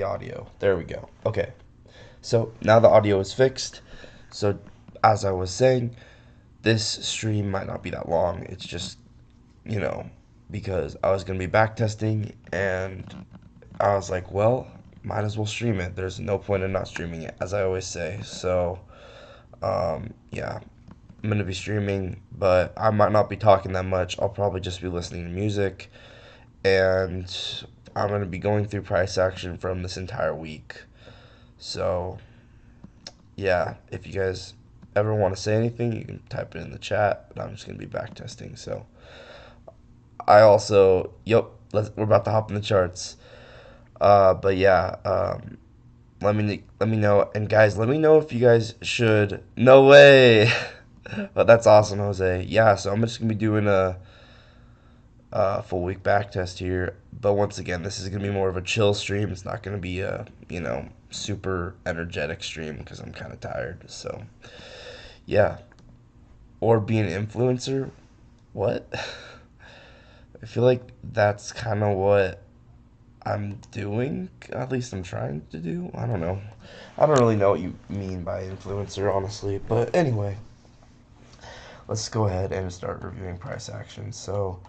the audio. There we go. Okay. So now the audio is fixed. So as I was saying, this stream might not be that long. It's just, you know, because I was going to be backtesting and I was like, well, might as well stream it. There's no point in not streaming it, as I always say. So, yeah, I'm going to be streaming, but I might not be talking that much. I'll probably just be listening to music, and I'm going to be going through price action from this entire week. So, yeah, if you guys ever want to say anything, you can type it in the chat, but I'm just going to be backtesting. So, I also, yep, we're about to hop in the charts. But yeah, let me know, and guys, let me know if you guys should. No way, but that's awesome, Jose. Yeah, so I'm just gonna be doing a full week back test here. But once again, this is gonna be more of a chill stream. It's not gonna be a super energetic stream because I'm kind of tired. So yeah, or be an influencer. What? I feel like that's kind of what I'm doing. At least I'm trying to do. I don't know. I don't really know what you mean by influencer, honestly. But anyway, let's go ahead and start reviewing price action. So,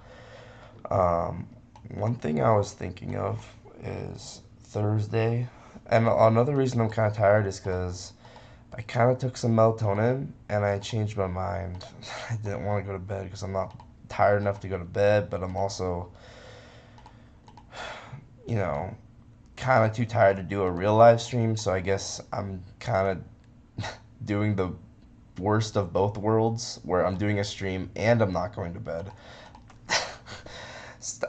um, one thing I was thinking of is Thursday. And another reason I'm kind of tired is because I kind of took some melatonin and I changed my mind. I didn't want to go to bed because I'm not tired enough to go to bed, but I'm also, you know, kind of too tired to do a real live stream, so I guess I'm kind of doing the worst of both worlds, where I'm doing a stream and I'm not going to bed.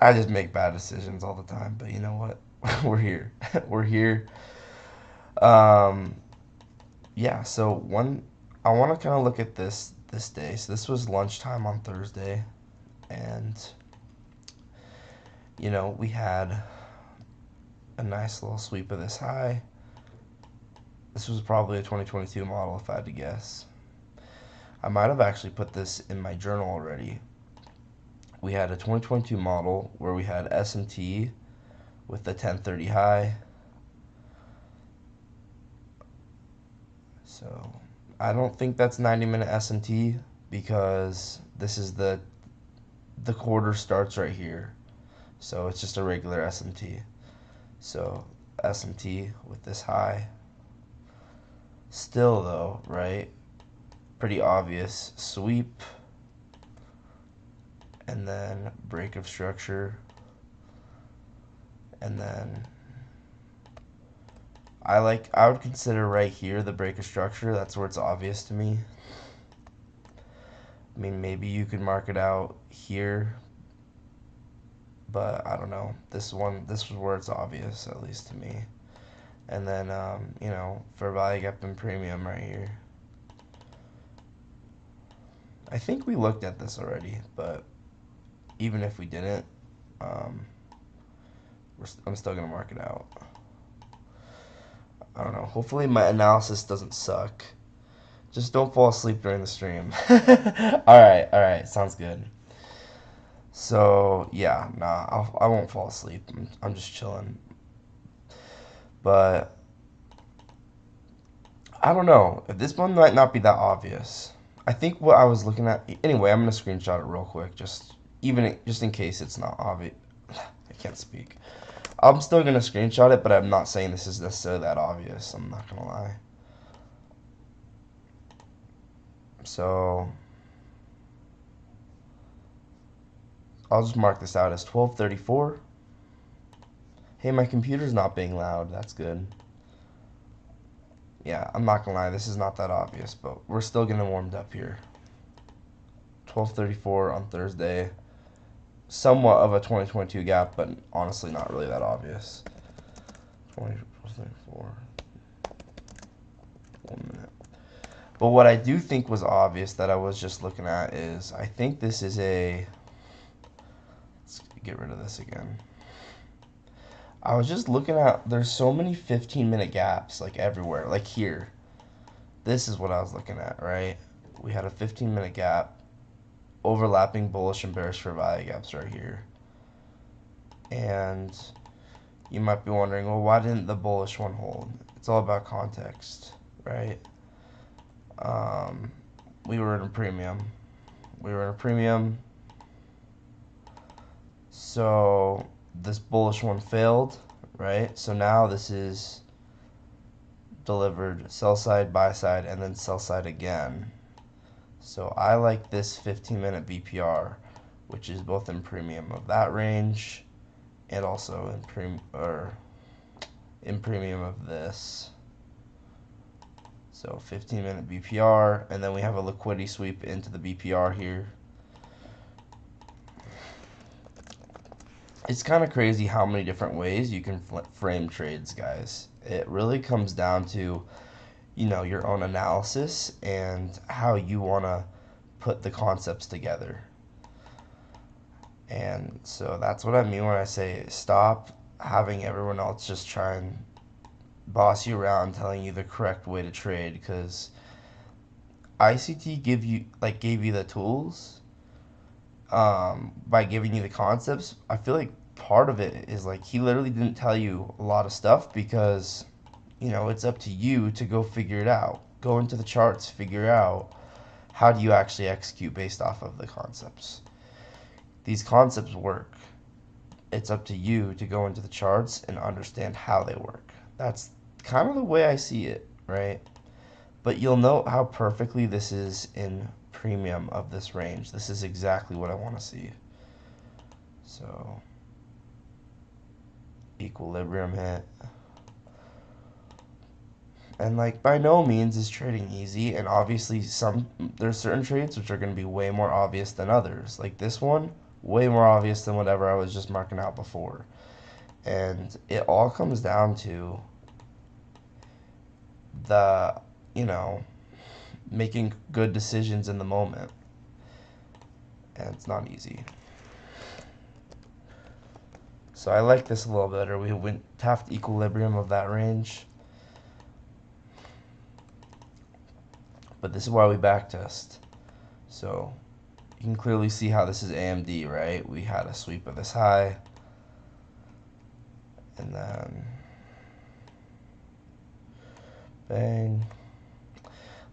I just make bad decisions all the time, but you know what? We're here. We're here. Um, yeah. So I want to kind of look at this day. So this was lunchtime on Thursday, and we had a nice little sweep of this high. This was probably a 2022 model if I had to guess. I might have actually put this in my journal already. We had a 2022 model where we had S&T with the 1030 high. So I don't think that's 90-minute S&T because this is the quarter starts right here. So it's just a regular S&T. So S&T with this high. Still though, right? Pretty obvious sweep, and then break of structure, and then I would consider right here the break of structure. That's where it's obvious to me. I mean, maybe you could mark it out here, but I don't know. This was where it's obvious, at least to me. And then fair value gap and premium right here. I think we looked at this already, but even if we didn't, I'm still gonna mark it out. I don't know. Hopefully my analysis doesn't suck. Just don't fall asleep during the stream. Alright, sounds good. So yeah, nah, I won't fall asleep. I'm just chilling. But I don't know. This one might not be that obvious. I think what I was looking at. Anyway, I'm gonna screenshot it real quick, just in case it's not obvious. I can't speak. I'm still gonna screenshot it, but I'm not saying this is necessarily that obvious. I'm not gonna lie. So I'll just mark this out as 1234. Hey, my computer's not being loud. That's good. Yeah, I'm not gonna lie. This is not that obvious, but we're still getting warmed up here. 1234 on Thursday. Somewhat of a 2022 gap, but honestly not really that obvious. 1234. 1 minute. But what I do think was obvious that I was just looking at is I think this is a. Let's get rid of this again. I was just looking at, there's so many 15-minute gaps, like everywhere, like here. This is what I was looking at, right? We had a 15-minute gap, overlapping bullish and bearish fair value gaps right here. And, you might be wondering, well, why didn't the bullish one hold? It's all about context, right? Um, we were in a premium. So this bullish one failed, right? So now this is delivered sell side, buy side, and then sell side again. So I like this 15-minute BPR, which is both in premium of that range and also in premium of this. So 15-minute BPR, and then we have a liquidity sweep into the BPR here. It's kind of crazy how many different ways you can frame trades, guys. It really comes down to, your own analysis and how you want to put the concepts together. And so that's what I mean when I say stop having everyone else just try and boss you around telling you the correct way to trade, because ICT gave you the tools by giving you the concepts. I feel like part of it is like he literally didn't tell you a lot of stuff because it's up to you to go figure it out. Go into the charts, figure out how do you actually execute based off of the concepts. These concepts work. It's up to you to go into the charts and understand how they work. That's kind of the way I see it, right? But you'll note how perfectly this is in premium of this range. This is exactly what I want to see. So, equilibrium hit. And by no means is trading easy, and obviously there's certain trades which are going to be way more obvious than others. Like this one, way more obvious than whatever I was just marking out before. And it all comes down to the, making good decisions in the moment. And it's not easy. So I like this a little better. We went tapped equilibrium of that range. But this is why we backtest. So you can clearly see how this is AMD, right? We had a sweep of this high. And then bang.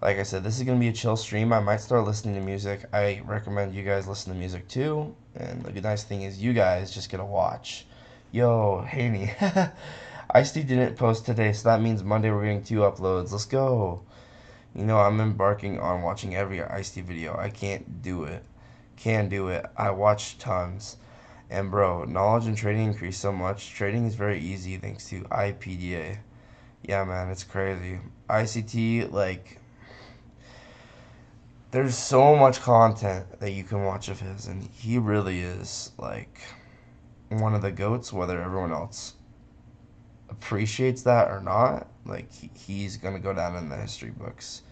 Like I said, this is going to be a chill stream. I might start listening to music. I recommend you guys listen to music too. And the nice thing is you guys just get to watch. Yo, Haney. Ice-T didn't post today, so that means Monday we're getting 2 uploads. Let's go. I'm embarking on watching every Ice-T video. I can't do it. Can do it. I watch tons. And bro, knowledge and trading increased so much. Trading is very easy thanks to IPDA. Yeah, man, it's crazy. ICT, there's so much content that you can watch of his, and he really is, one of the GOATs, whether everyone else appreciates that or not. He's going to go down in the history books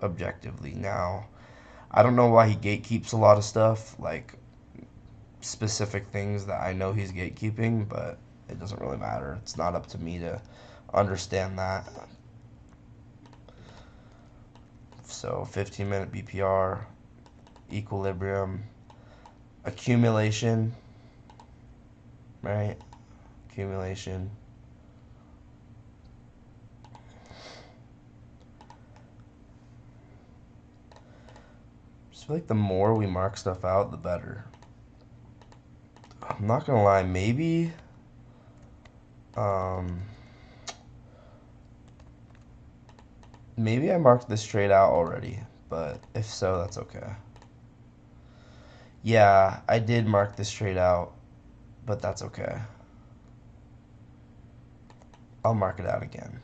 objectively. Now, I don't know why he gatekeeps a lot of stuff, specific things that I know he's gatekeeping, but it doesn't really matter. It's not up to me to understand that. So 15-minute BPR, equilibrium, accumulation, right? Accumulation. Just feel like the more we mark stuff out, the better. I'm not gonna lie, maybe maybe I marked this trade out already, but if so, that's okay. Yeah, I did mark this trade out, but that's okay. I'll mark it out again.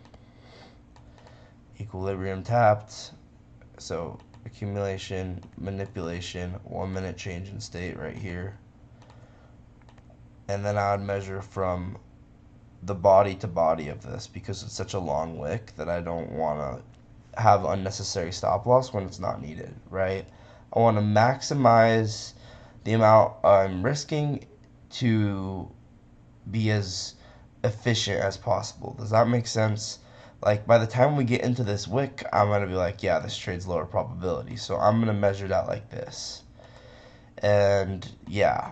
Equilibrium tapped, so accumulation, manipulation, 1 minute change in state right here. And then I would measure from the body to body of this because it's such a long wick that I don't want to have unnecessary stop loss when it's not needed, right? I want to maximize the amount I'm risking to be as efficient as possible. Does that make sense? By the time we get into this wick, I'm going to be like, yeah, this trade's lower probability. So I'm going to measure it out like this. And yeah,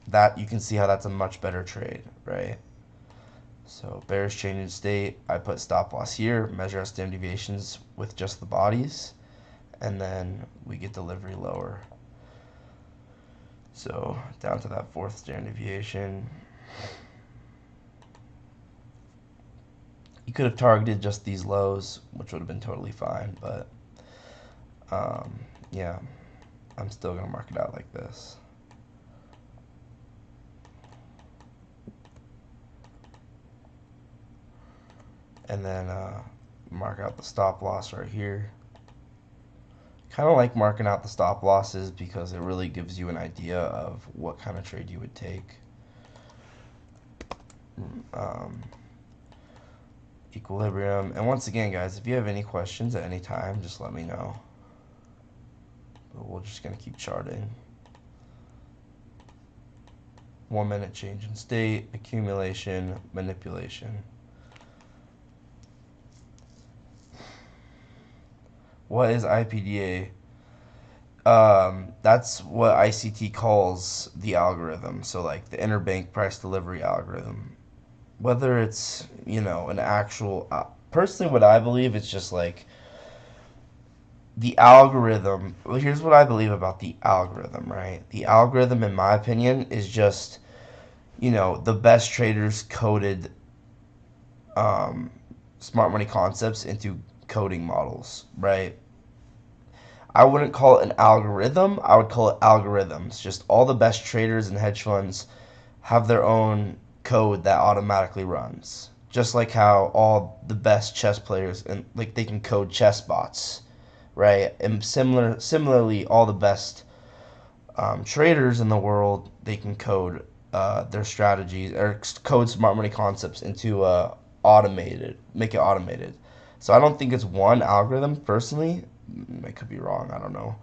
that you can see how that's a much better trade, right? So bearish change in state, I put stop loss here, measure our standard deviations with just the bodies, and then we get delivery lower. So down to that fourth standard deviation. You could have targeted just these lows, which would have been totally fine, but yeah, I'm still going to mark it out like this. And then mark out the stop loss right here. Kind of like marking out the stop losses because it really gives you an idea of what kind of trade you would take. Equilibrium. And once again, guys, if you have any questions at any time, just let me know. But we're just going to keep charting. 1 minute change in state, accumulation, manipulation. What is IPDA? That's what ICT calls the algorithm. So like the interbank price delivery algorithm. Whether it's, you know, an actual, personally what I believe, it's just like the algorithm. Well, here's what I believe about the algorithm, right? The algorithm, in my opinion, is just, you know, the best traders coded smart money concepts into coding models, right? I wouldn't call it an algorithm. I would call it algorithms. Just all the best traders and hedge funds have their own code that automatically runs. Just like how all the best chess players and like they can code chess bots, right? And similarly, all the best traders in the world, they can code their strategies or code smart money concepts into automated, make it automated. So I don't think it's one algorithm personally. I could be wrong, I don't know.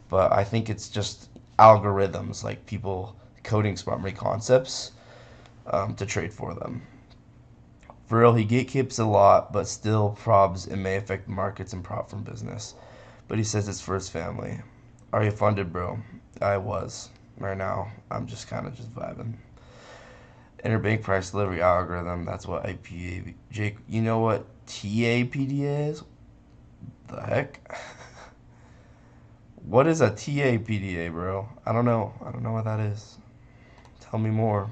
But I think it's just algorithms, like people coding smart money concepts to trade for them. For real, he gatekeeps a lot, but still probs it may affect markets and prop from business. But he says it's for his family. Are you funded, bro? I was. Right now, I'm just kind of just vibing. Interbank price delivery algorithm, that's what IPA. Jake, you know what TAPDA is? The heck? What is a TAPDA, bro? I don't know. I don't know what that is. Tell me more.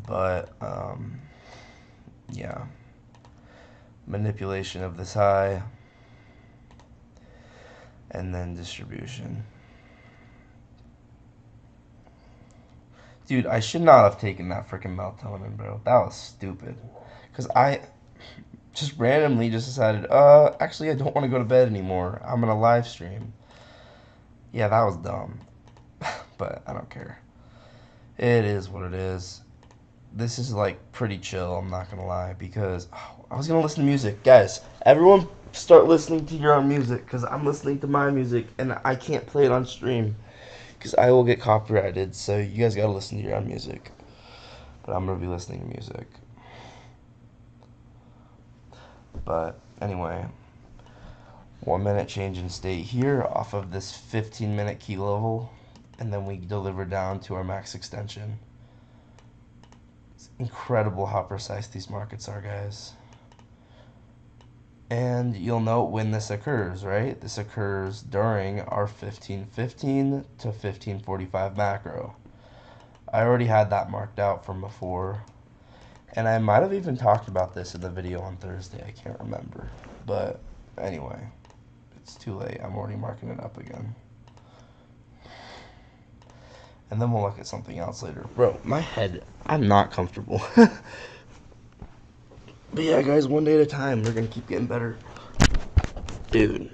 But, yeah. Manipulation of this high. And then distribution. Dude, I should not have taken that freaking melatonin, bro. That was stupid. Because I just randomly just decided, actually I don't want to go to bed anymore. I'm gonna live stream. Yeah, that was dumb. But I don't care. It is what it is. This is like pretty chill, I'm not gonna lie, because I was gonna listen to music. Guys, everyone start listening to your own music, because I'm listening to my music and I can't play it on stream because I will get copyrighted, so you guys gotta listen to your own music. But I'm gonna be listening to music. But anyway, 1 minute change in state here off of this 15-minute key level, and then we deliver down to our max extension. It's incredible how precise these markets are, guys. And you'll note when this occurs, right? This occurs during our 15:15 to 15:45 macro. I already had that marked out from before. And I might have even talked about this in the video on Thursday. I can't remember. But anyway, it's too late. I'm already marking it up again. And then we'll look at something else later. Bro, my head, I'm not comfortable. But yeah, guys, one day at a time. We're going to keep getting better. Dude.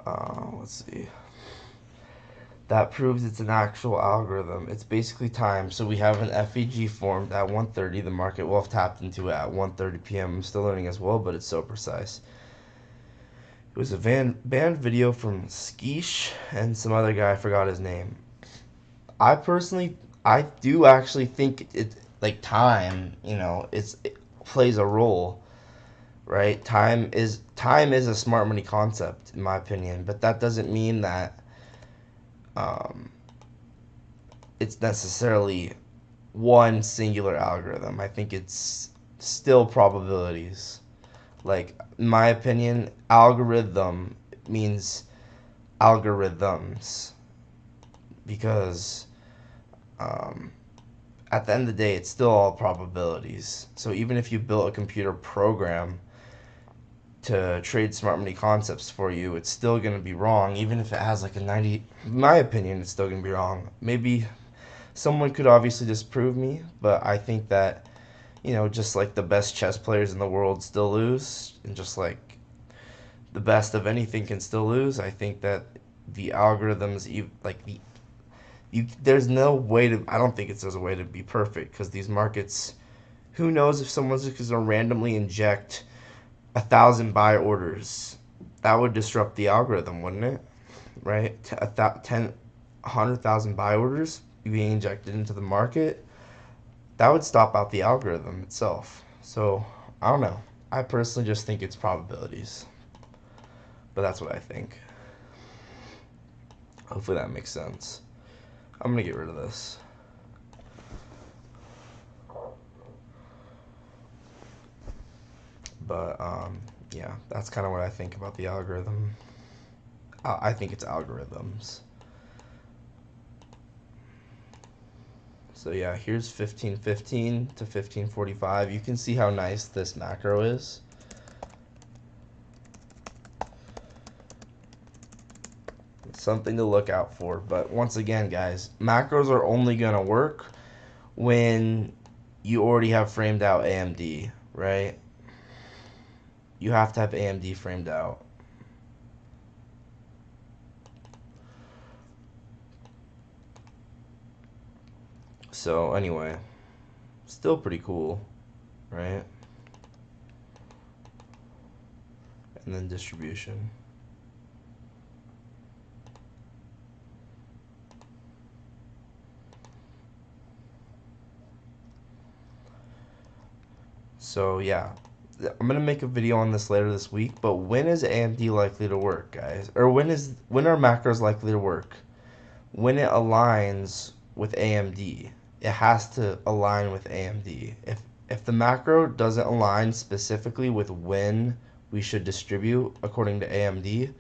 Let's see. That proves it's an actual algorithm. It's basically time. So we have an FEG formed at 1:30. The market will have tapped into it at 1:30 p.m. I'm still learning as well, but it's so precise. It was a banned video from Skeesh and some other guy. I forgot his name. I do actually think it, like time, you know, it plays a role, right? Time is a smart money concept, in my opinion, but that doesn't mean that it's necessarily one singular algorithm. I think it's still probabilities. Like, in my opinion, algorithm means algorithms because um, at the end of the day, it's still all probabilities. So even if you built a computer program to trade smart money concepts for you, it's still going to be wrong. Even if it has like a 90, in my opinion, it's still going to be wrong. Maybe someone could obviously disprove me, but I think that, just like the best chess players in the world still lose, and just like the best of anything can still lose, I think that the algorithms, there's no way to, I don't think there's a way to be perfect because these markets, who knows if someone's just going to randomly inject 1,000 buy orders. That would disrupt the algorithm, wouldn't it? Right? 100,000 buy orders being injected into the market, that would stop out the algorithm itself. So, I don't know. I personally just think it's probabilities. But that's what I think. Hopefully that makes sense. I'm going to get rid of this. But, yeah, that's kind of what I think about the algorithm. I think it's algorithms. So yeah, here's 1515 to 1545. You can see how nice this macro is. It's something to look out for. But once again, guys, macros are only going to work when you already have framed out AMD, right? You have to have AMD framed out. So anyway, still pretty cool, right? And then distribution. So yeah, I'm gonna make a video on this later this week. But when is AMD likely to work, guys? Or when are macros likely to work? When it aligns with AMD. It has to align with AMD. If the macro doesn't align specifically with when we should distribute according to AMD,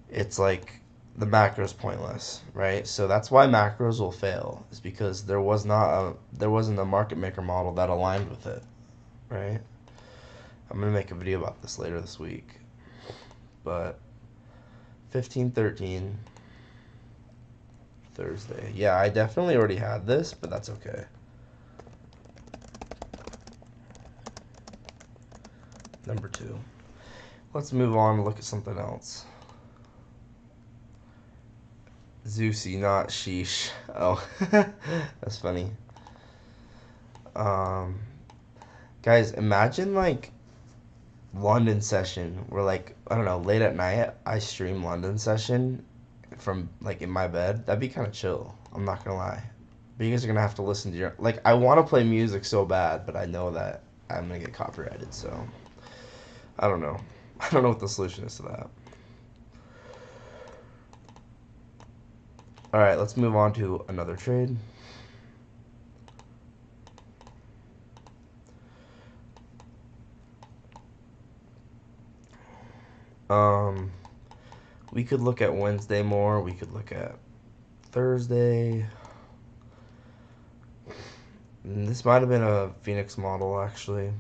it's like the macro is pointless, right? So that's why macros will fail, is because there wasn't a market maker model that aligned with it, right? I'm gonna make a video about this later this week. But 1513 Thursday. Yeah, I definitely already had this, but that's okay. Number 2. Let's move on and look at something else. Zeusy, not sheesh. Oh, that's funny. Guys, imagine like London session where, like, I don't know, late at night I stream London session from like in my bed. That'd be kind of chill. I'm not gonna lie. But you guys are gonna have to listen to your, like, I want to play music so bad, but I know that I'm gonna get copyrighted, so I don't know. I don't know what the solution is to that. All right, let's move on to another trade. We could look at Wednesday more. We could look at Thursday. And this might have been a Phoenix model, actually.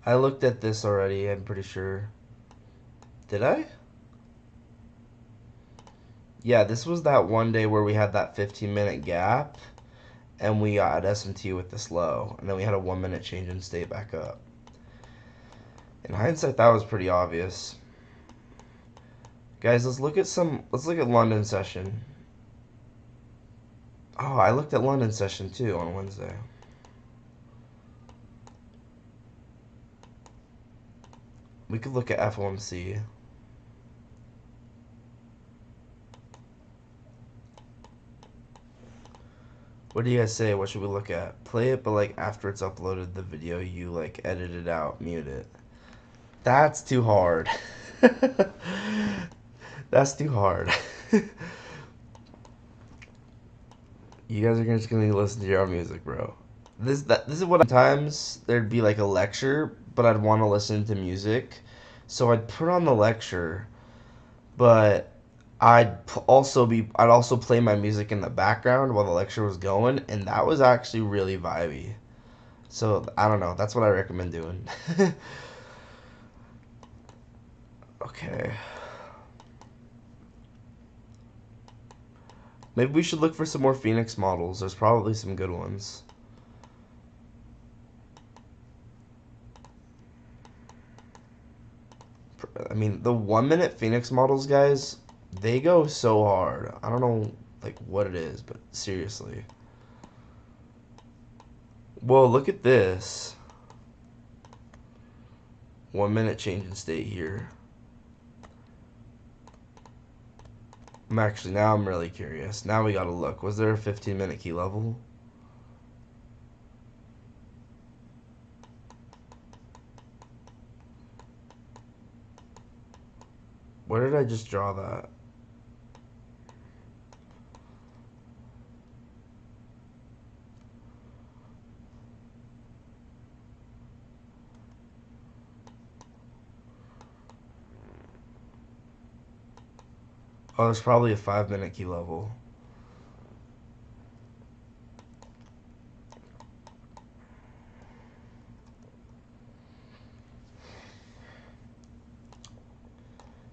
I looked at this already, I'm pretty sure. Did I? Yeah, this was that one day where we had that 15-minute gap, and we got SMT with this low, and then we had a 1-minute change in state back up. In hindsight, that was pretty obvious. Guys, let's look at London session. Oh, I looked at London session too on Wednesday. We could look at FOMC. What do you guys say? What should we look at? Play it, but like after it's uploaded the video, you like edit it out, mute it. That's too hard. That's too hard. You guys are just gonna listen to your own music, bro. This is what sometimes there'd be like a lecture, but I'd want to listen to music, so I'd put on the lecture, but I'd also play my music in the background while the lecture was going, and that was actually really vibey. So I don't know. That's what I recommend doing. Okay. Maybe we should look for some more Phoenix models. There's probably some good ones. I mean, the 1 minute Phoenix models, guys, they go so hard. I don't know, like, what it is, but seriously. Whoa, look at this. 1 minute change in state here. Now I'm really curious. Now we gotta look. Was there a 15-minute key level? Where did I just draw that? Oh, there's probably a 5-minute key level.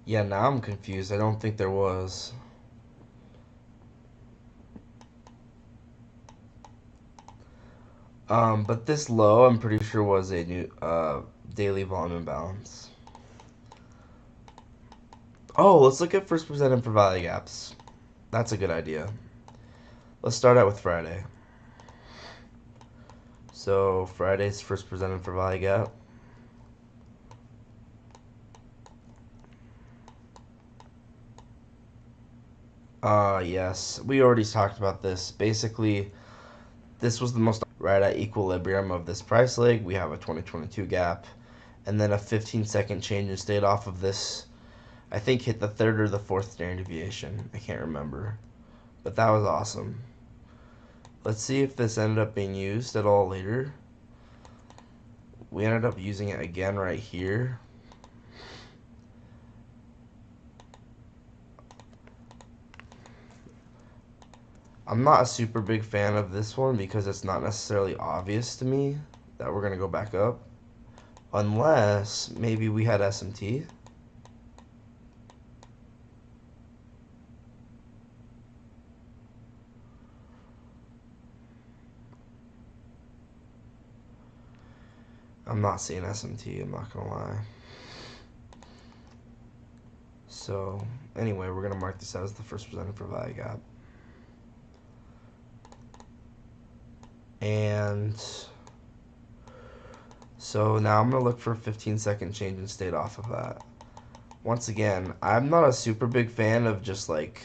Yeah, now I'm confused. I don't think there was. But this low, I'm pretty sure was a new daily volume imbalance. Oh, let's look at first presented for value gaps. That's a good idea. Let's start out with Friday. So Friday's first presented for value gap. Yes, we already talked about this. Basically, this was the most right at equilibrium of this price leg. We have a 2022 gap, and then a 15-second change in state off of this. I think hit the third or the fourth standard deviation. I can't remember, but that was awesome. Let's see if this ended up being used at all later. We ended up using it again right here. I'm not a super big fan of this one because it's not necessarily obvious to me that we're going to go back up. Unless maybe we had SMT. I'm not seeing SMT, I'm not going to lie. So, anyway, we're going to mark this as the first presented for value gap. And so now I'm going to look for a 15-second change in state off of that. Once again, I'm not a super big fan of just like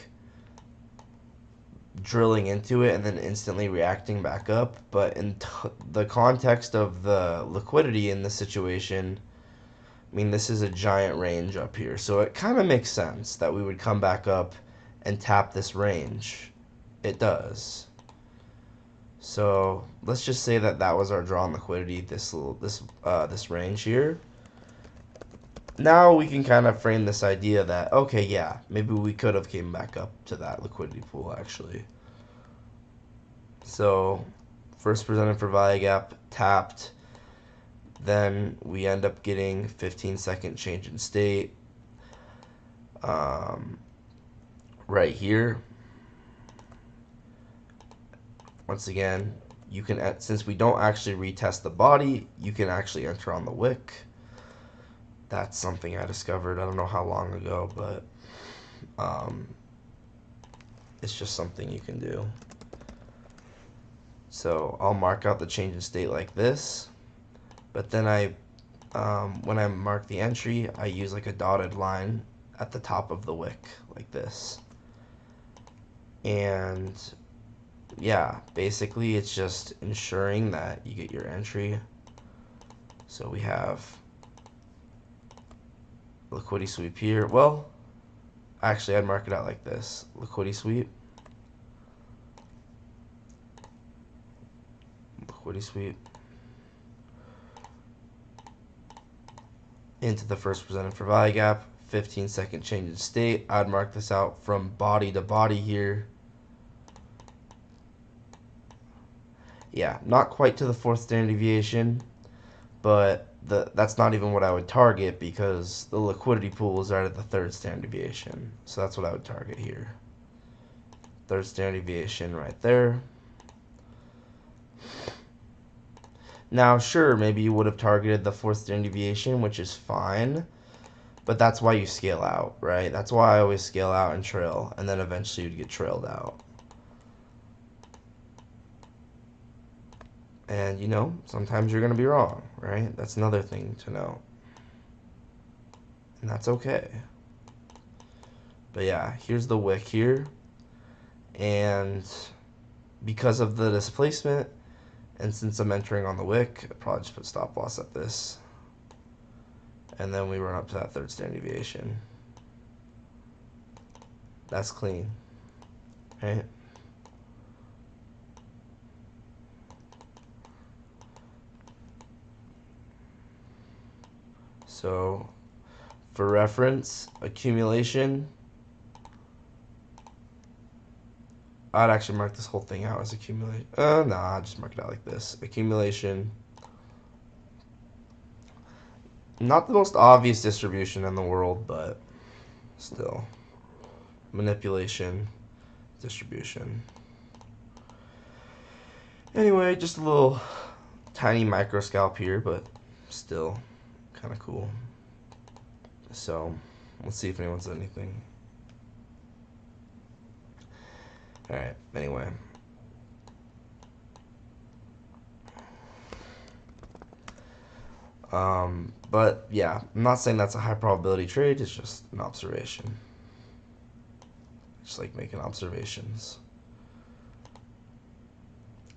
drilling into it and then instantly reacting back up, but in the context of the liquidity in this situation, I mean, this is a giant range up here, so it kind of makes sense that we would come back up and tap this range. It does. So let's just say that that was our draw on liquidity, this range here. Now we can kind of frame this idea that, okay, yeah, maybe we could have came back up to that liquidity pool actually. So first presented for value gap, tapped, then we end up getting 15-second change in state right here. Once again, you can, since we don't actually retest the body, you can actually enter on the wick. That's something I discovered, I don't know how long ago, but it's just something you can do. So I'll mark out the change in state like this, but then when I mark the entry, I use like a dotted line at the top of the wick like this. And yeah, basically it's just ensuring that you get your entry. So we have liquidity sweep here. Well, actually I'd mark it out like this. Liquidity sweep. Liquidity sweep. Into the first presented for value gap. 15-second change in state. I'd mark this out from body to body here. Yeah, not quite to the fourth standard deviation, but that's not even what I would target because the liquidity pool is right at the third standard deviation. So that's what I would target here. Third standard deviation right there. Now, sure, maybe you would have targeted the fourth standard deviation, which is fine, but that's why you scale out, right? That's why I always scale out and trail, and then eventually you'd get trailed out. And, you know, sometimes you're going to be wrong, right? That's another thing to know. And that's okay. But yeah, here's the wick here. And because of the displacement, and since I'm entering on the wick, I'd probably just put stop loss at this. And then we run up to that third standard deviation. That's clean, right? So for reference, accumulation, I'd actually mark this whole thing out as accumulation. Nah, I'll just mark it out like this. Accumulation. Not the most obvious distribution in the world, but still. Manipulation, distribution. Anyway, just a little tiny micro scalp here, but still kind of cool. So let's see if anyone said anything. Alright, anyway. But yeah, I'm not saying that's a high probability trade, it's just an observation. Just like making observations.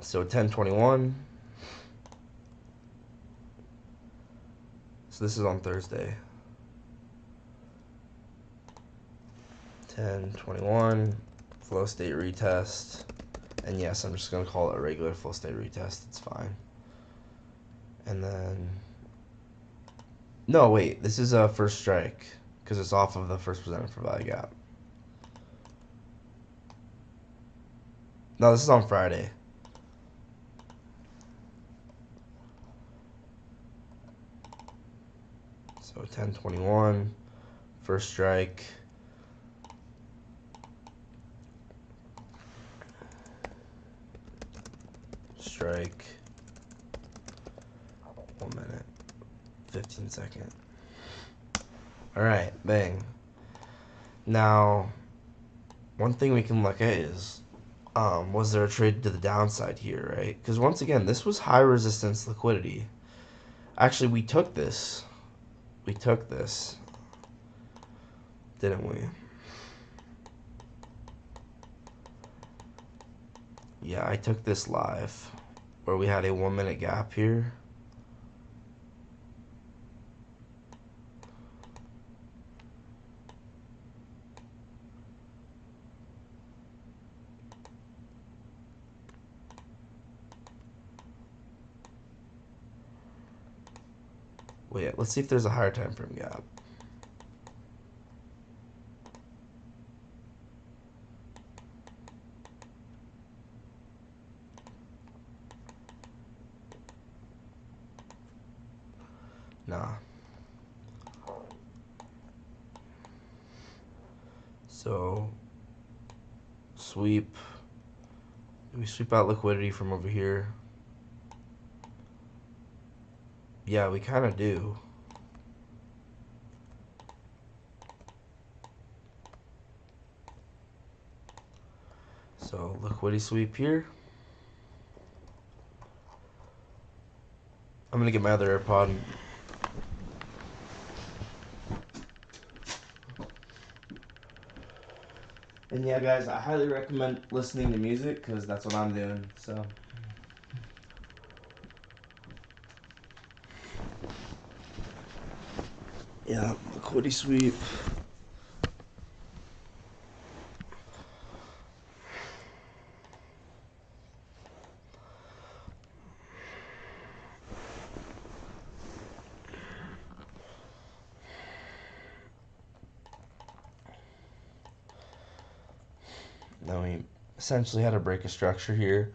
So 10:21. So this is on Thursday. 10:21, flow state retest. And yes, I'm just going to call it a regular flow state retest. It's fine. And then... No, wait. This is a first strike because it's off of the first presented for value gap. No, this is on Friday. So 10:21, first strike. Strike. 1 minute. 15 second. Alright, bang. Now, one thing we can look at is, was there a trade to the downside here, right? Because once again, this was high resistance liquidity. Actually, we took this. We took this. Didn't we? Yeah, I took this live, where we had a 1 minute gap here. Wait, let's see if there's a higher time frame gap. Nah. So, sweep. We sweep out liquidity from over here. Yeah, we kind of do. So, liquidity sweep here. I'm going to get my other AirPod. And yeah, guys, I highly recommend listening to music because that's what I'm doing. So. Yeah, liquidity sweep. Then we essentially had to break a structure here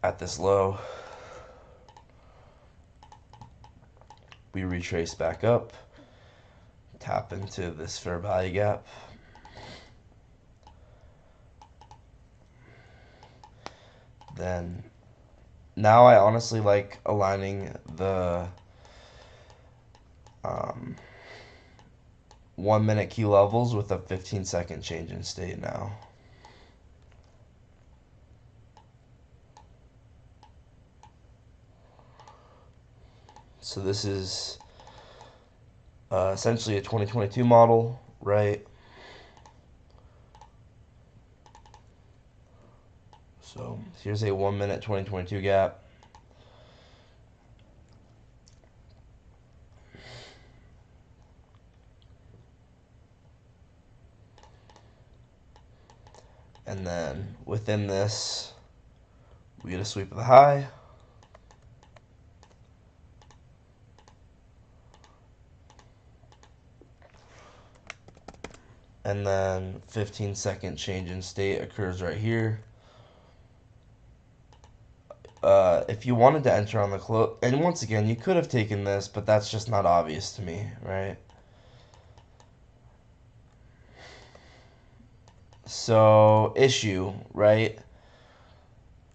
at this low. We retrace back up, tap into this fair value gap. Then now I honestly like aligning the 1 minute key levels with a 15-second change in state now. So this is essentially a 2022 model, right? So here's a 1 minute 2022 gap. And then within this, we get a sweep of the high. And then 15-second change in state occurs right here. If you wanted to enter on the close, and once again, you could have taken this, but that's just not obvious to me, right? So, issue, right?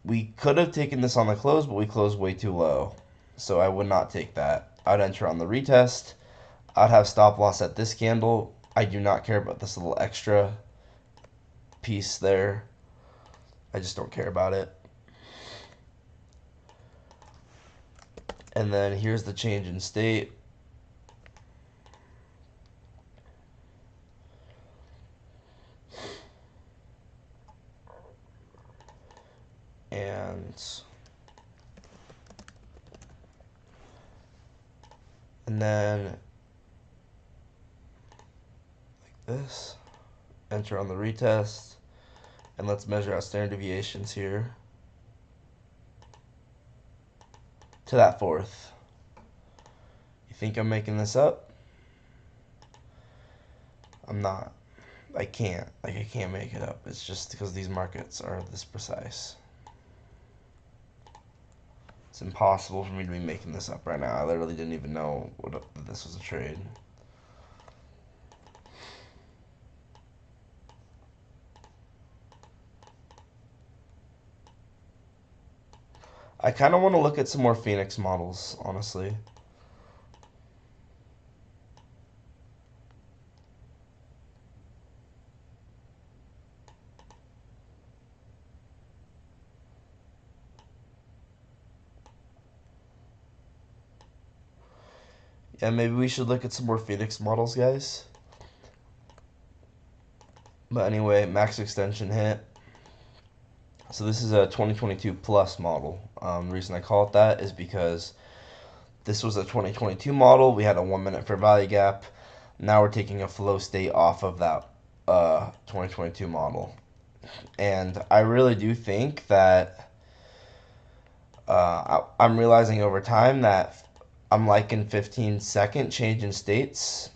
We could have taken this on the close, but we closed way too low. So I would not take that. I'd enter on the retest. I'd have stop loss at this candle. I do not care about this little extra piece there. I just don't care about it. And then here's the change in state. And then like this, enter on the retest, and let's measure out standard deviations here to that fourth. You think I'm making this up? I'm not. I can't. Like, I can't make it up. It's just because these markets are this precise. It's impossible for me to be making this up right now. I literally didn't even know that this was a trade. I kind of want to look at some more Phoenix models, honestly. Yeah, maybe we should look at some more Phoenix models, guys. But anyway, max extension hit. So this is a 2022 plus model. The reason I call it that is because this was a 2022 model. We had a 1 minute fair value gap. Now we're taking a flow state off of that 2022 model. And I really do think that I'm realizing over time that I'm liking 15-second change in states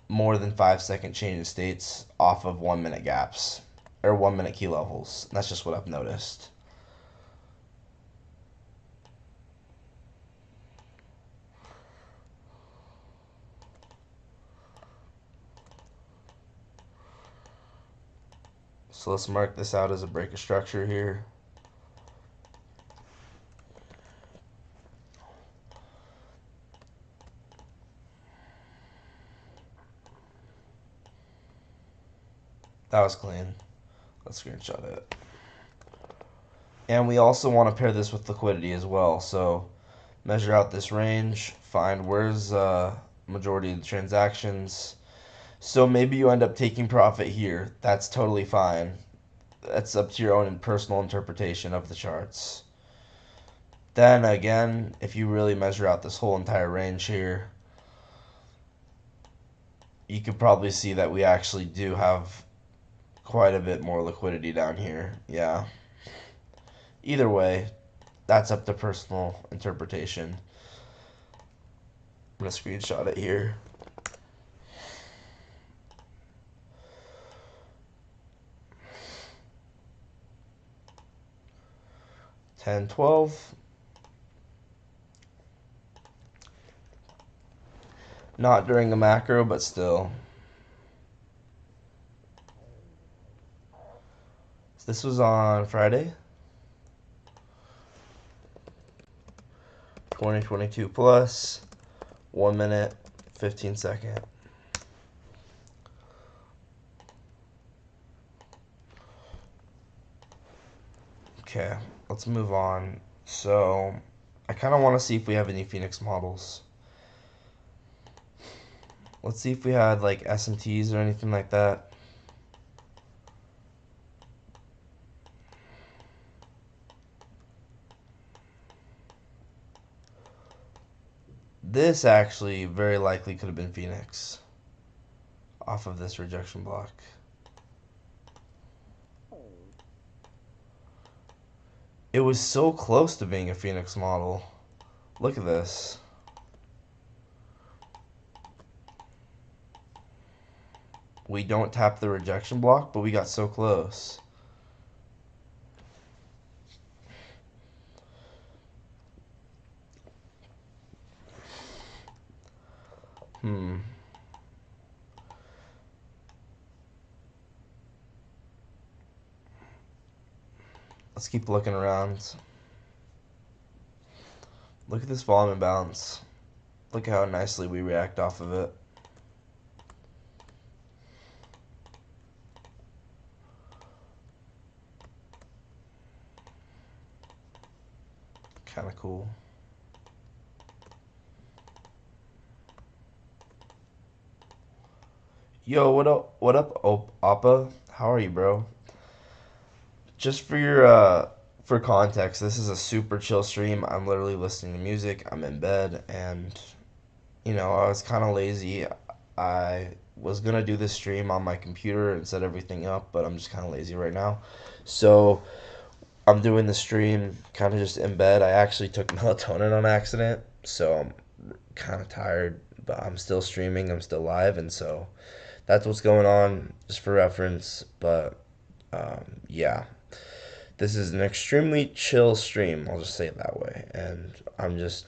more than 5-second change in states off of 1 minute gaps or 1 minute key levels. That's just what I've noticed. So let's mark this out as a break of structure here. That was clean. Let's screenshot it. And we also want to pair this with liquidity as well. So measure out this range, find where's majority of the transactions. So maybe you end up taking profit here. That's totally fine. That's up to your own personal interpretation of the charts. Then again, if you really measure out this whole entire range here, you could probably see that we actually do have quite a bit more liquidity down here. Yeah. Either way, that's up to personal interpretation. I'm going to screenshot it here. $10, $12. Not during a macro, but still. This was on Friday. 2022 plus. 1 minute, 15 second. Okay, let's move on. So, I kind of want to see if we have any Phoenix models. Let's see if we had like SMTs or anything like that. This actually very likely could have been Phoenix off of this rejection block. It was so close to being a Phoenix model. Look at this. We don't tap the rejection block, but we got so close. Let's keep looking around. Look at this volume imbalance. Look how nicely we react off of it. Kind of cool. Yo, what up, Oppa? How are you, bro? Just for your for context, this is a super chill stream. I'm literally listening to music. I'm in bed, and I was kind of lazy. I was gonna do this stream on my computer and set everything up, but I'm just kind of lazy right now. So I'm doing the stream kind of just in bed. I actually took melatonin on accident, so I'm kind of tired, but I'm still streaming. I'm still live, and so that's what's going on, just for reference. But yeah, this is an extremely chill stream. I'll just say it that way. And I'm just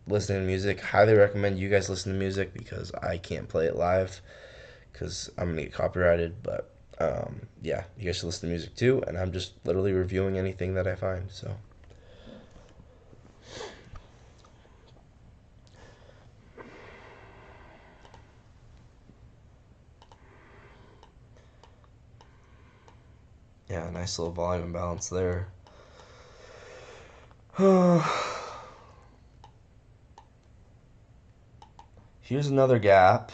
listening to music. Highly recommend you guys listen to music because I can't play it live because I'm gonna get copyrighted. But yeah, you guys should listen to music too. And I'm just literally reviewing anything that I find. So. Yeah, nice little volume imbalance there. Here's another gap.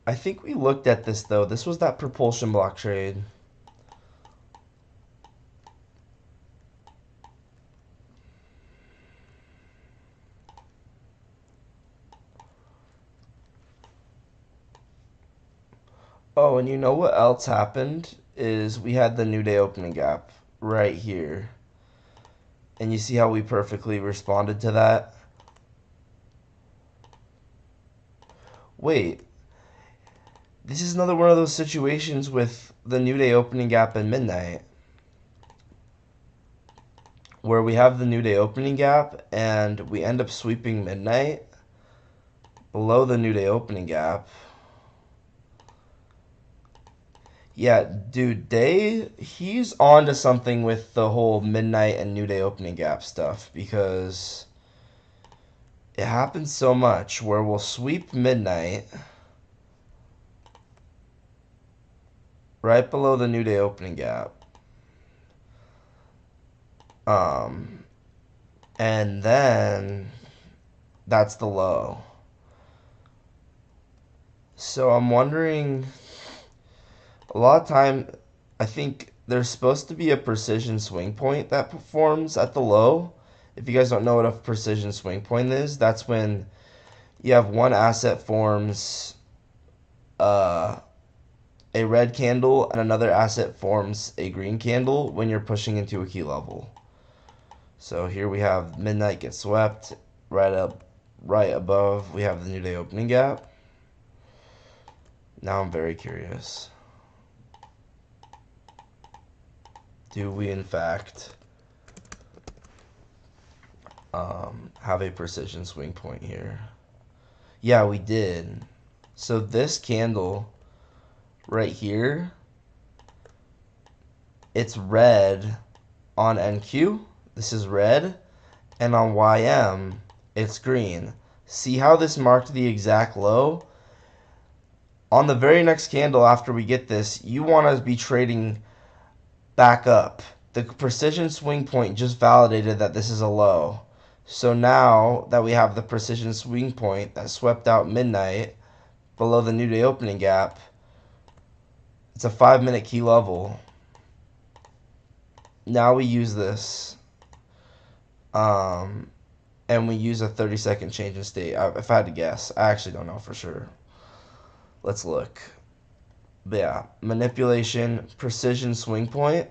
I think we looked at this though. This was that propulsion block trade. Oh, and you know what else happened? Is we had the New Day opening gap right here. And you see how we perfectly responded to that? Wait. This is another one of those situations with the New Day opening gap and midnight. Where we have the New Day opening gap and we end up sweeping midnight below the New Day opening gap. Yeah, dude, he's on to something with the whole midnight and New Day opening gap stuff because it happens so much where we'll sweep midnight right below the New Day opening gap. And then that's the low. So I'm wondering, a lot of time, I think there's supposed to be a precision swing point that performs at the low. If you guys don't know what a precision swing point is, that's when you have one asset forms uh, a red candle and another asset forms a green candle when you're pushing into a key level. So here we have midnight get swept, right above we have the new day opening gap. Now I'm very curious. Do we in fact have a precision swing point here? Yeah, we did. So this candle right here, it's red on NQ. This is red. And on YM, it's green. See how this marked the exact low? On the very next candle after we get this, you want to be trading back up. The precision swing point just validated that this is a low. So now that we have the precision swing point that swept out midnight below the new day opening gap, it's a 5-minute key level. Now we use this. And we use a 30-second change in state. If I had to guess, I actually don't know for sure. Let's look. But yeah, manipulation, precision swing point.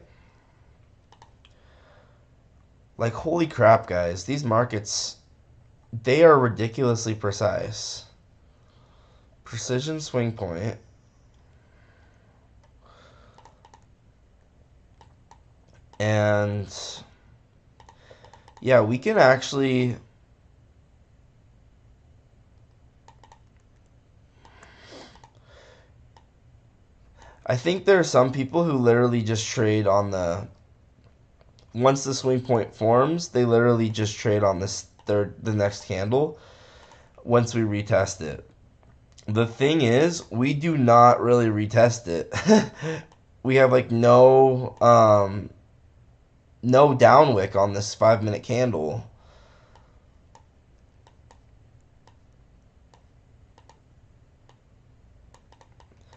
Like, holy crap, guys. These markets, they are ridiculously precise. Precision swing point. And yeah, we can actually... I think there are some people who literally just trade on the... Once the swing point forms, they literally just trade on the next candle once we retest it. The thing is, we do not really retest it. We have like no down wick on this 5-minute candle.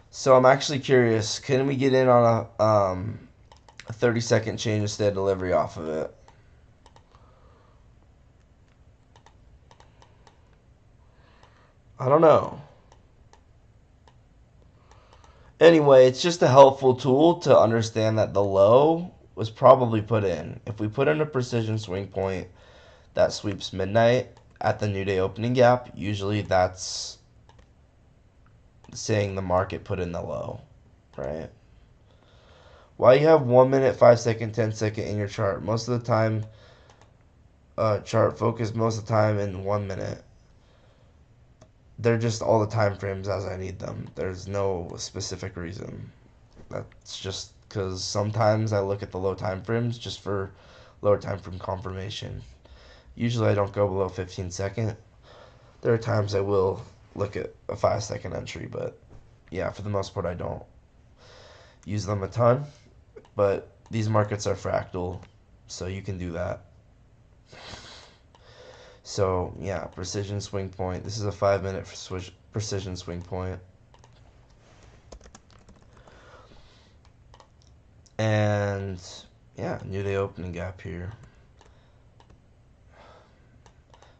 So I'm actually curious, can we get in on a 30-second change instead of delivery off of it? I don't know. Anyway, it's just a helpful tool to understand that the low was probably put in. If we put in a precision swing point that sweeps midnight at the new day opening gap, usually that's saying the market put in the low, right? Why you have 1 minute, 5 second, 10 second in your chart? Most of the time, chart focus most of the time in 1 minute. They're just all the time frames as I need them. There's no specific reason. That's just because sometimes I look at the low time frames just for lower time frame confirmation. Usually I don't go below 15 second. There are times I will look at a 5 second entry, but yeah, for the most part I don't use them a ton. But these markets are fractal, so you can do that. So yeah, precision swing point. This is a 5-minute precision swing point. And yeah, new day opening gap here.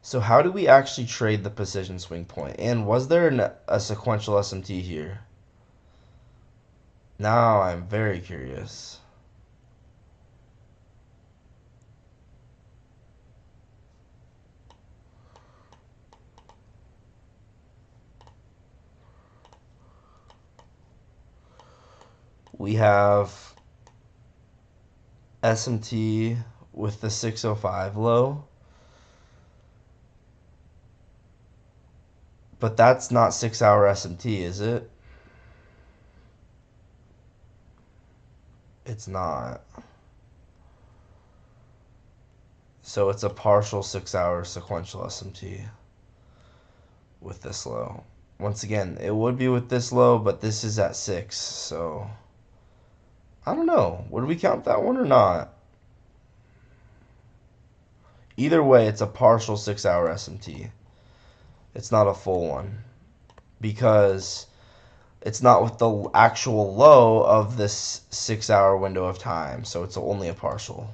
So how do we actually trade the precision swing point? And was there a sequential SMT here? Now I'm very curious. We have SMT with the 605 low. But that's not 6-hour SMT, is it? It's not. So it's a partial 6-hour sequential SMT with this low. Once again, it would be with this low, but this is at 6, so I don't know. Would we count that one or not? Either way, it's a partial 6-hour SMT. It's not a full one. Because it's not with the actual low of this 6-hour window of time, so it's only a partial.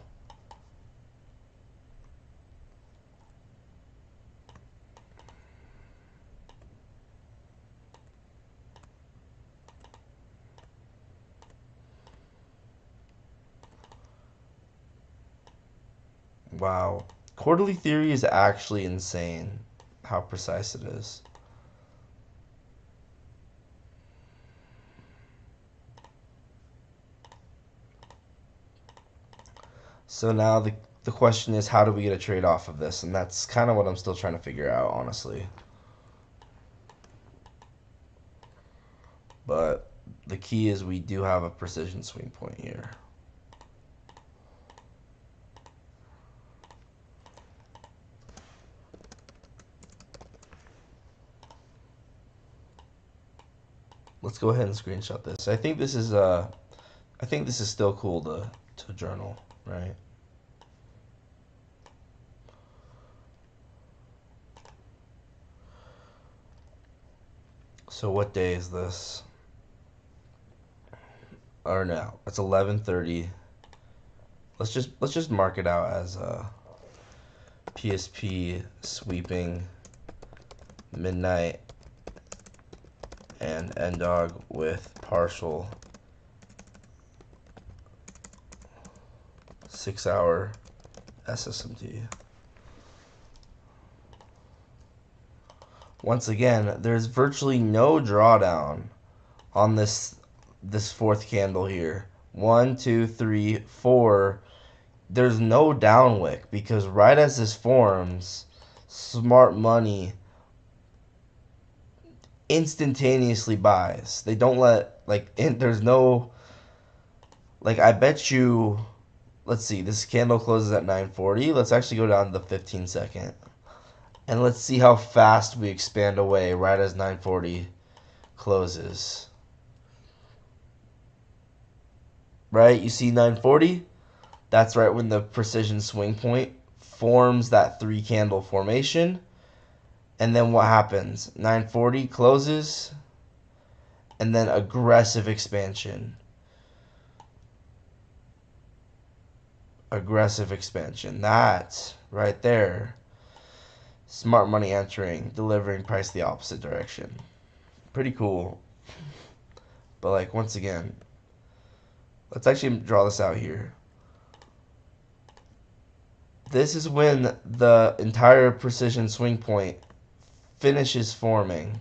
Wow. Quarterly theory is actually insane how precise it is. So now the question is, how do we get a trade off of this? And that's kind of what I'm still trying to figure out, honestly. But the key is we do have a precision swing point here. Let's go ahead and screenshot this. I think this is still cool to journal, right? So what day is this? Or no, it's 11:30. Let's just mark it out as PSP sweeping midnight and NDOG with partial 6-hour SSMT. Once again, there's virtually no drawdown on this fourth candle here. 1, 2, 3, 4. There's no down wick because right as this forms, smart money instantaneously buys. They don't let, there's no, I bet you, let's see, this candle closes at 9:40. Let's actually go down to the 15-second. And let's see how fast we expand away right as 9:40 closes. Right? You see 9:40? That's right when the precision swing point forms that 3-candle formation. And then what happens? 9:40 closes, and then aggressive expansion. Aggressive expansion. That right there. Smart money entering, delivering price the opposite direction. Pretty cool. But once again, let's actually draw this out here. This is when the entire precision swing point finishes forming.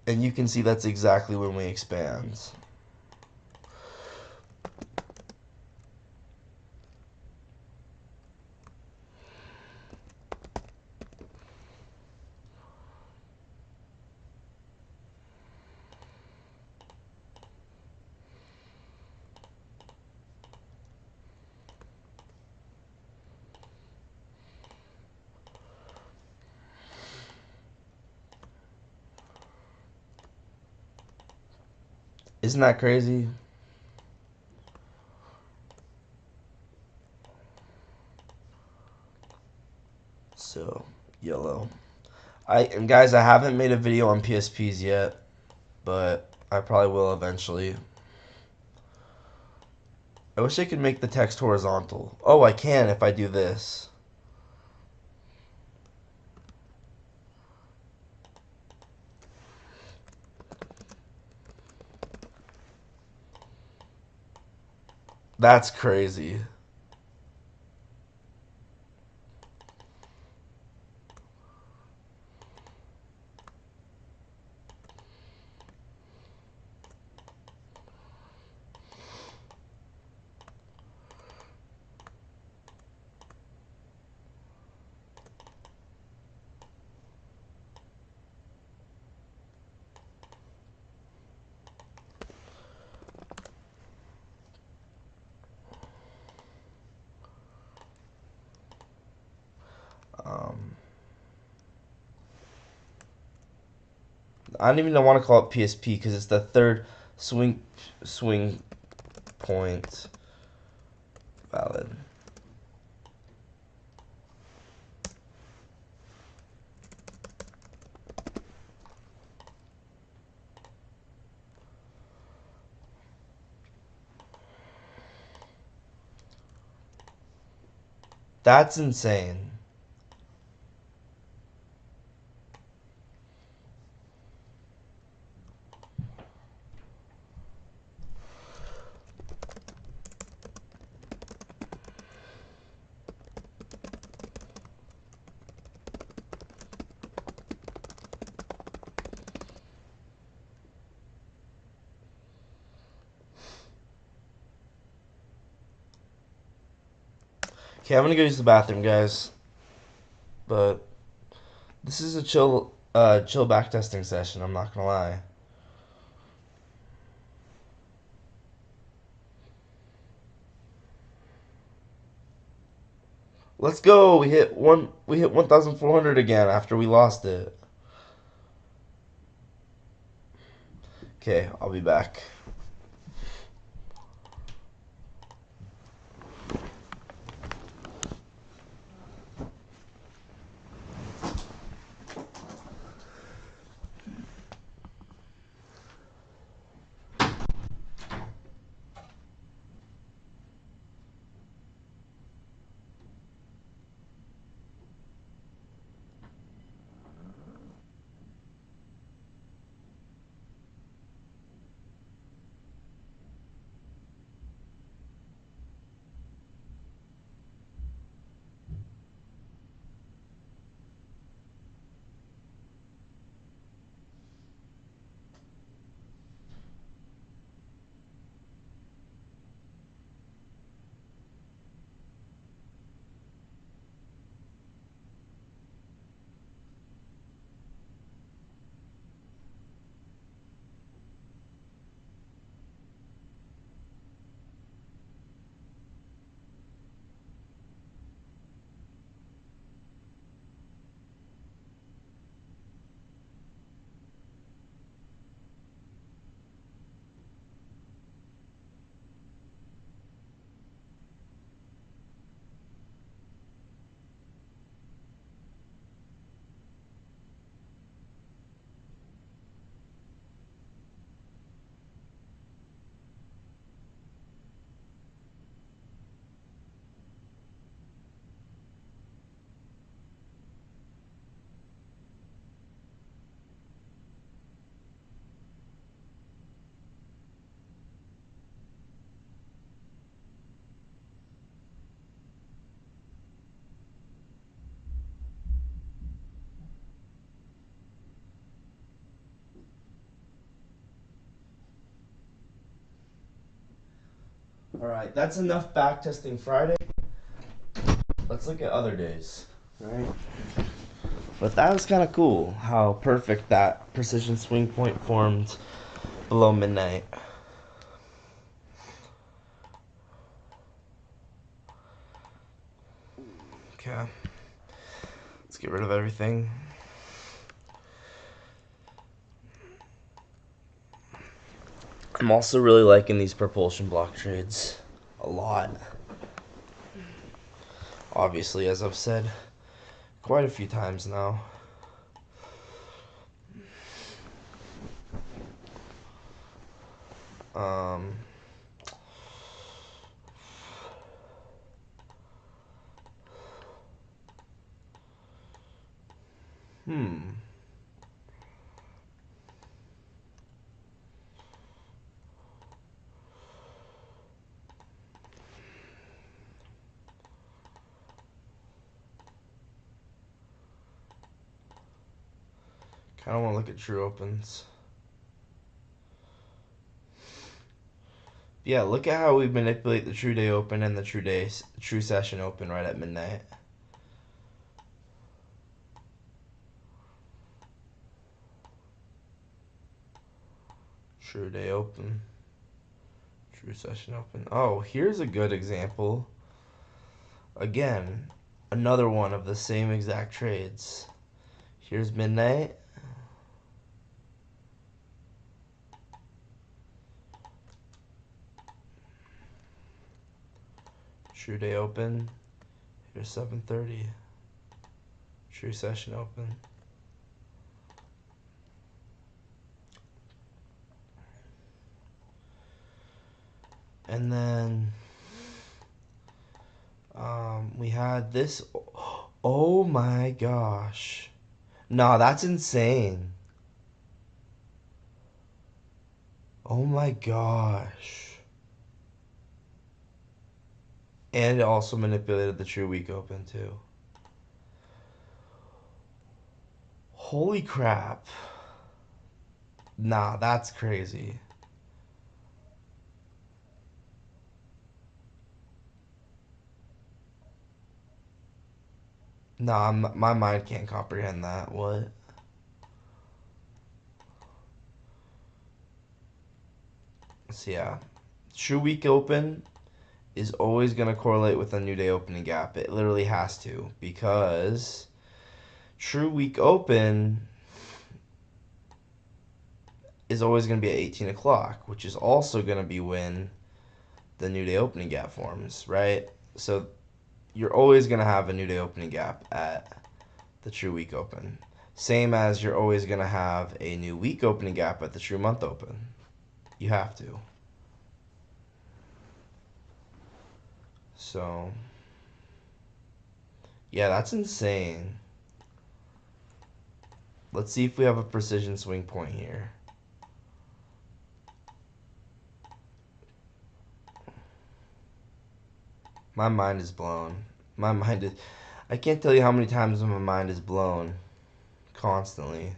And you can see that's exactly when we expand. Isn't that crazy? So, yellow. And guys, I haven't made a video on PSPs yet, but I probably will eventually. I wish I could make the text horizontal. Oh, I can if I do this. That's crazy. I don't even want to call it PSP because it's the third swing point. Valid. That's insane. Okay, I'm gonna go use the bathroom, guys. But this is a chill backtesting session. I'm not gonna lie. Let's go. We hit 1,400 again after we lost it. Okay, I'll be back. All right, that's enough backtesting Friday. Let's look at other days. All right. But that was kind of cool how perfect that precision swing point formed below midnight. Okay. Let's get rid of everything. I'm also really liking these propulsion block trades a lot. Obviously, as I've said quite a few times now. Um, hmm. Kind of want to look at true opens. Yeah, look at how we manipulate the true day open and the true session open right at midnight. True day open. True session open. Oh, here's a good example. Again, another one of the same exact trades. Here's midnight. True day open. Here's 7:30. True session open. And then We had this. Oh my gosh. Nah, that's insane. Oh my gosh. And it also manipulated the True Week Open too. Holy crap. Nah, that's crazy. Nah, my mind can't comprehend that. What? So yeah, True Week Open is always going to correlate with a New Day opening gap. It literally has to, because True Week Open is always going to be at 18 o'clock, which is also going to be when the New Day opening gap forms, right? So you're always going to have a New Day opening gap at the True Week Open. Same as you're always going to have a new week opening gap at the True Month Open. You have to. So, yeah, that's insane. Let's see if we have a precision swing point here. My mind is blown. My mind is. I can't tell you how many times my mind is blown constantly.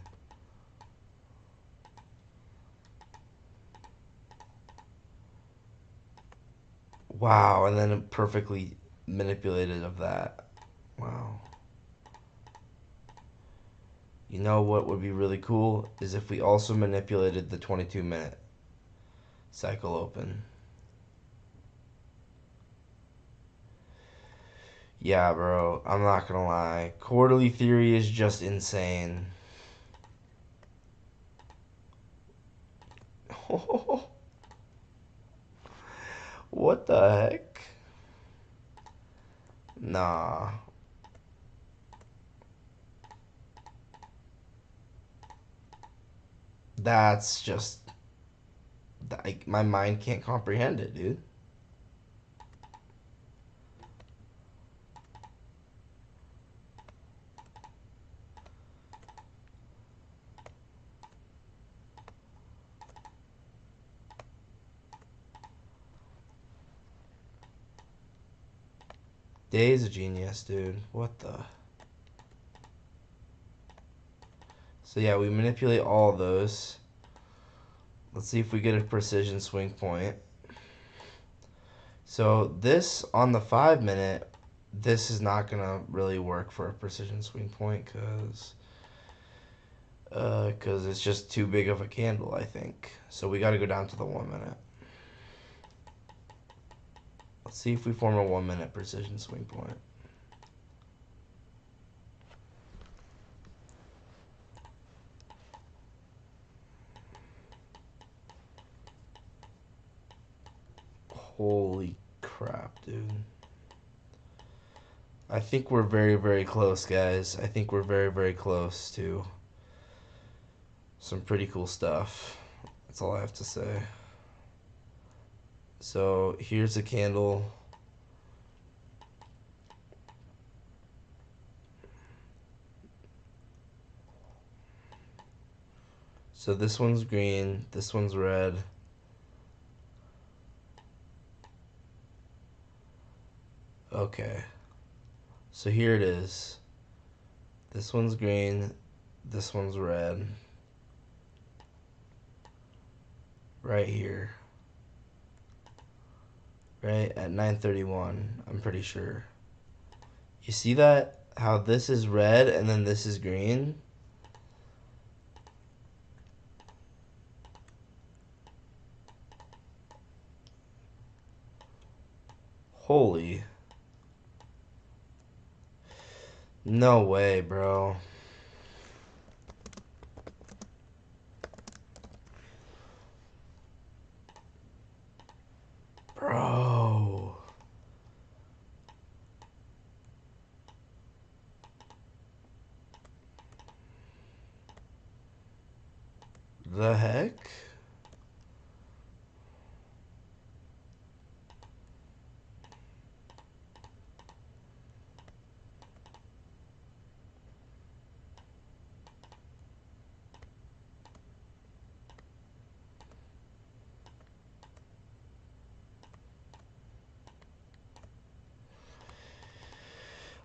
Wow, and then it perfectly manipulated of that. Wow. You know what would be really cool is if we also manipulated the 22-minute cycle open. Yeah, bro, I'm not gonna lie. Quarterly theory is just insane. What the heck? Nah. That's just. My mind can't comprehend it, dude. Day's a genius, dude. What the? So yeah, we manipulate all of those. Let's see if we get a precision swing point. So this on the 5 minute, this is not gonna really work for a precision swing point because it's just too big of a candle, I think. So we got to go down to the 1 minute. Let's see if we form a 1 minute precision swing point. Holy crap, dude. I think we're very, very close, guys. I think we're very, very close to some pretty cool stuff. That's all I have to say. So here's a candle. So this one's green, this one's red. Okay. So here it is. This one's green, this one's red. Right here. Right at 9:31, I'm pretty sure. You see that? How this is red and then this is green? Holy. No way, bro. Bro. The heck?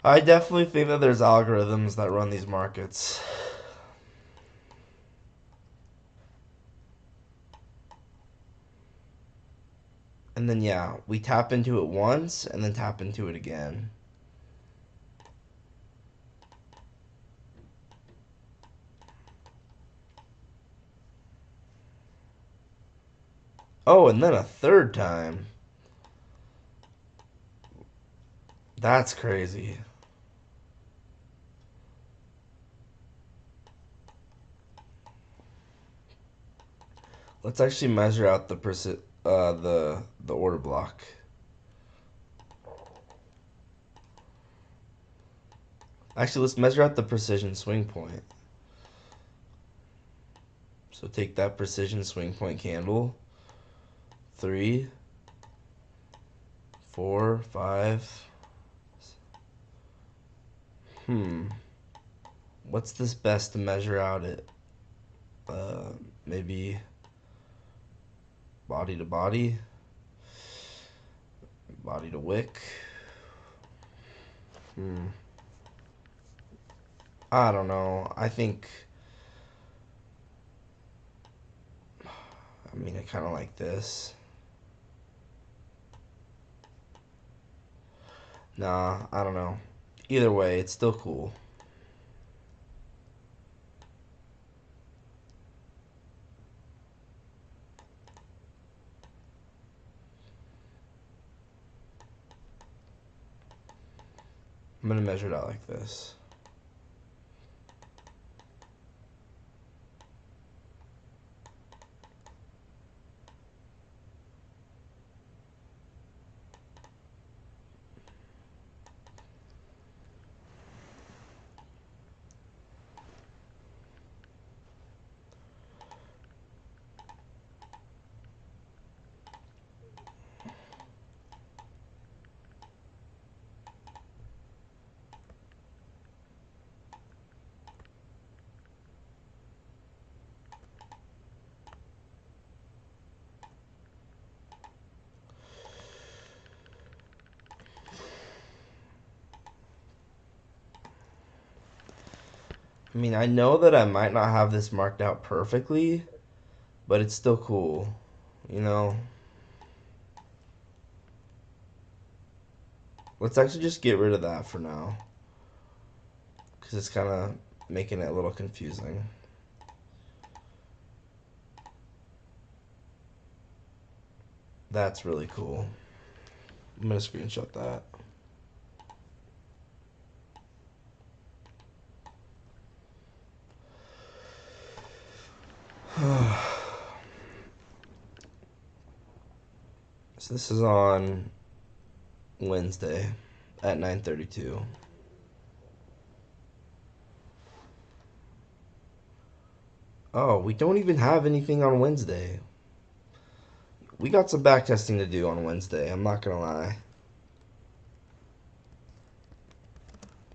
I definitely think that there's algorithms that run these markets. And then, yeah, we tap into it once and then tap into it again. Oh, and then a third time. That's crazy. Let's actually measure out the order block. Actually, let's measure out the precision swing point. So take that precision swing point candle. 3, 4, 5. What's this best to measure out it? Maybe body to body, body to wick. I don't know. I kind of like this. Nah, I don't know. Either way, it's still cool. I'm gonna measure it out like this. I know that I might not have this marked out perfectly, but it's still cool, you know? Let's actually just get rid of that for now, because it's kind of making it a little confusing. That's really cool. I'm gonna screenshot that. So this is on Wednesday at 9:32. Oh, we don't even have anything on Wednesday. We got some backtesting to do on Wednesday, I'm not gonna lie.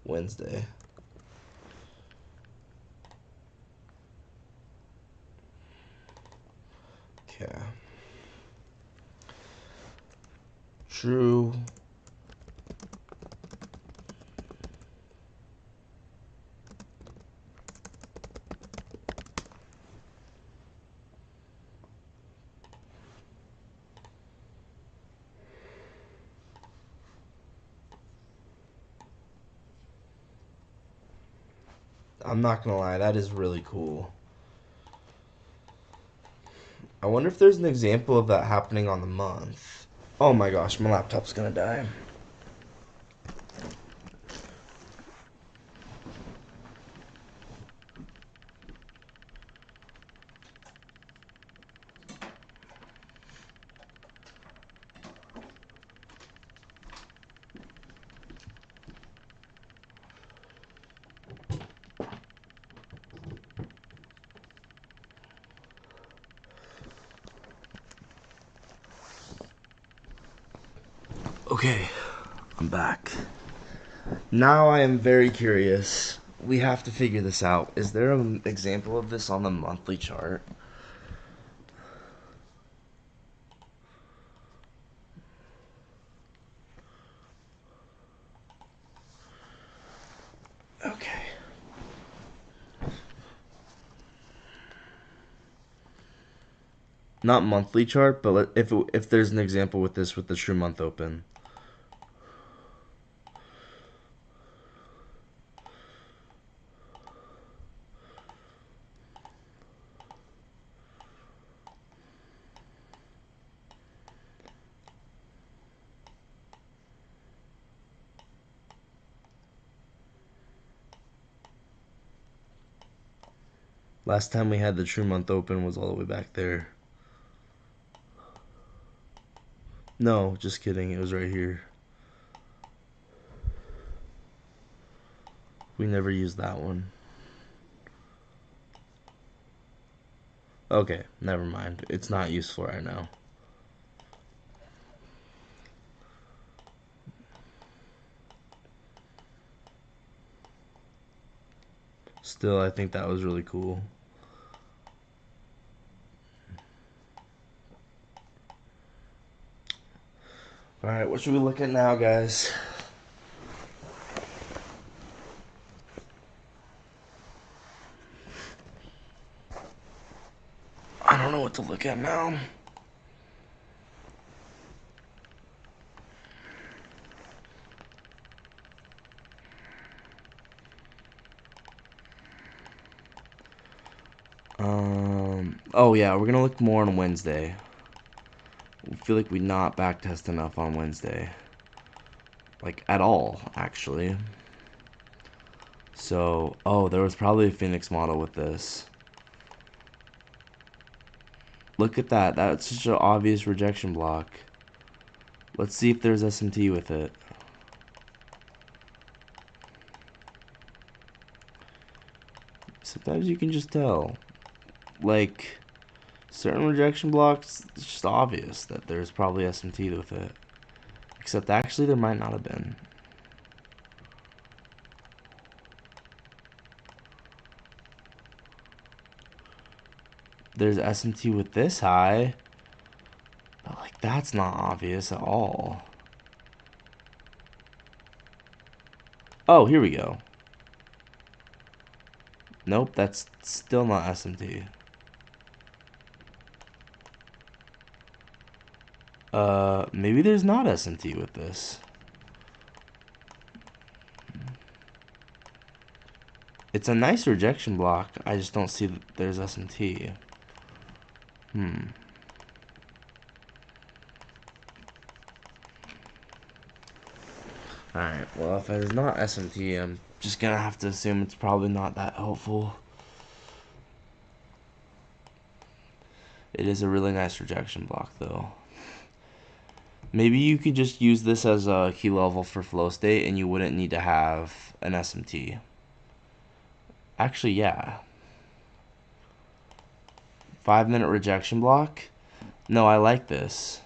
Wednesday. Okay. True. I'm not gonna lie, that is really cool. I wonder if there's an example of that happening on the month. Oh my gosh, my laptop's gonna die. Okay, I'm back. Now I am very curious. We have to figure this out. Is there an example of this on the monthly chart? not monthly chart, but if there's an example with this with the true month open. Last time we had the true month open was all the way back there. No, just kidding. It was right here. We never used that one. Okay, never mind. It's not useful right now. Still, I think that was really cool. Alright, what should we look at now, guys? I don't know what to look at now. Oh yeah, we're gonna look more on Wednesday. I feel like we not backtest enough on Wednesday. Like, at all, actually. So, oh, there was probably a Phoenix model with this. Look at that. That's such an obvious rejection block. Let's see if there's SMT with it. Sometimes you can just tell. Like, certain rejection blocks, it's just obvious that there's probably SMT with it. Except actually there might not have been. There's SMT with this high. But like, that's not obvious at all. Oh, here we go. Nope, that's still not SMT. Maybe there's not SMT with this. It's a nice rejection block. I just don't see that there's SMT. Alright, well, if there's not SMT, I'm just gonna have to assume it's probably not that helpful. It is a really nice rejection block, though. Maybe you could just use this as a key level for flow state and you wouldn't need to have an SMT. Actually, yeah. 5-minute rejection block? No, I like this.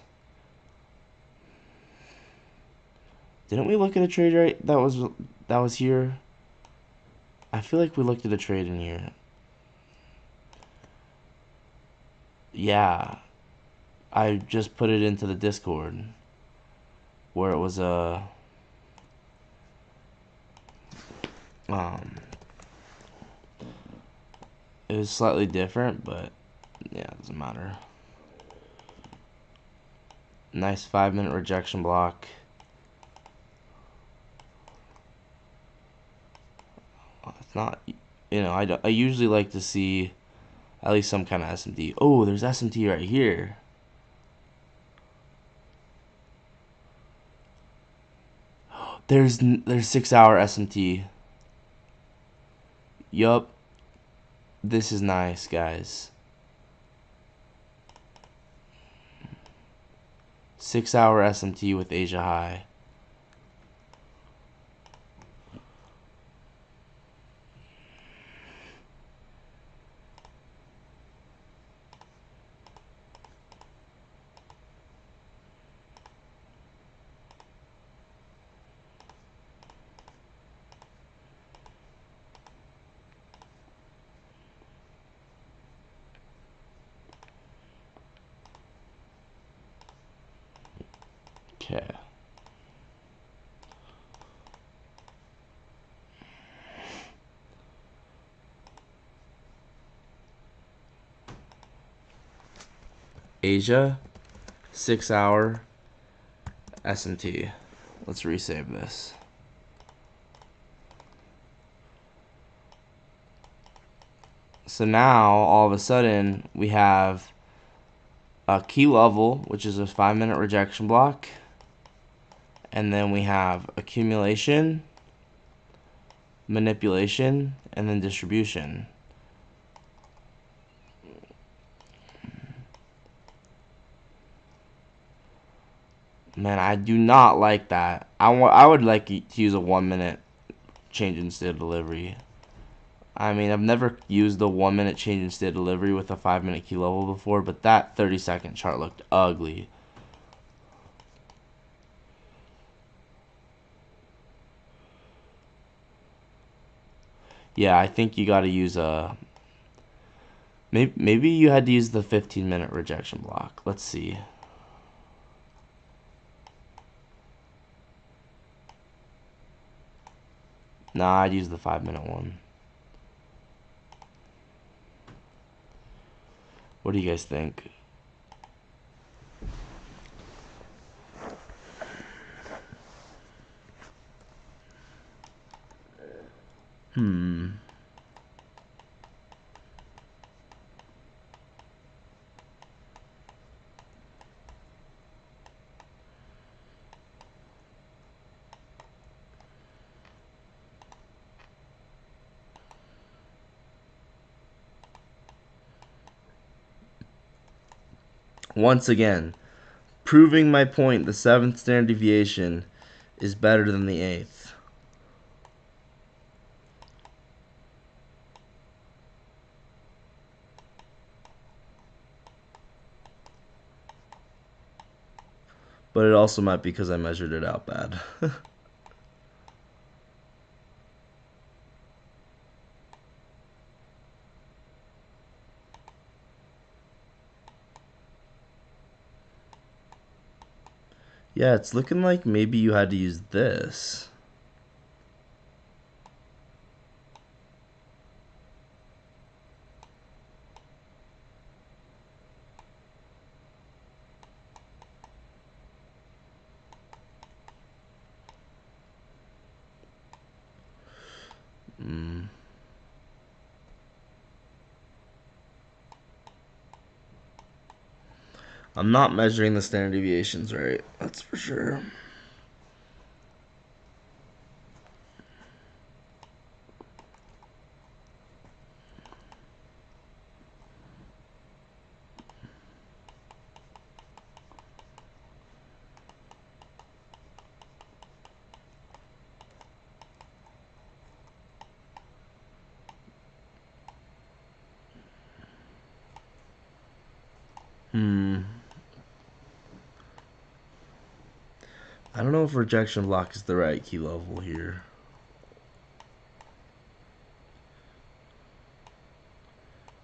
Didn't we look at a trade right that was here? I feel like we looked at a trade in here. Yeah. I just put it into the Discord where it was it was slightly different, but yeah, it doesn't matter. Nice 5-minute rejection block. It's not, I usually like to see at least some kind of SMT. Oh, there's SMT right here. There's 6-hour SMT. Yup. This is nice, guys. 6-hour SMT with Asia High. Okay. Asia, 6-hour S&T. Let's resave this. So now, all of a sudden, we have a key level, which is a 5-minute rejection block. And then we have accumulation, manipulation, and then distribution. Man, I do not like that. I would like to use a 1-minute change in state of delivery. I mean, I've never used the 1-minute change in state of delivery with a 5-minute key level before, but that 30-second chart looked ugly. Yeah, I think you got to use a... Maybe you had to use the 15-minute rejection block. Let's see. Nah, I'd use the 5-minute one. What do you guys think? Once again, proving my point, the 7th standard deviation is better than the 8th. But it also might be because I measured it out bad. Yeah, it's looking like maybe you had to use this. I'm not measuring the standard deviations right, that's for sure. I don't know if rejection block is the right key level here.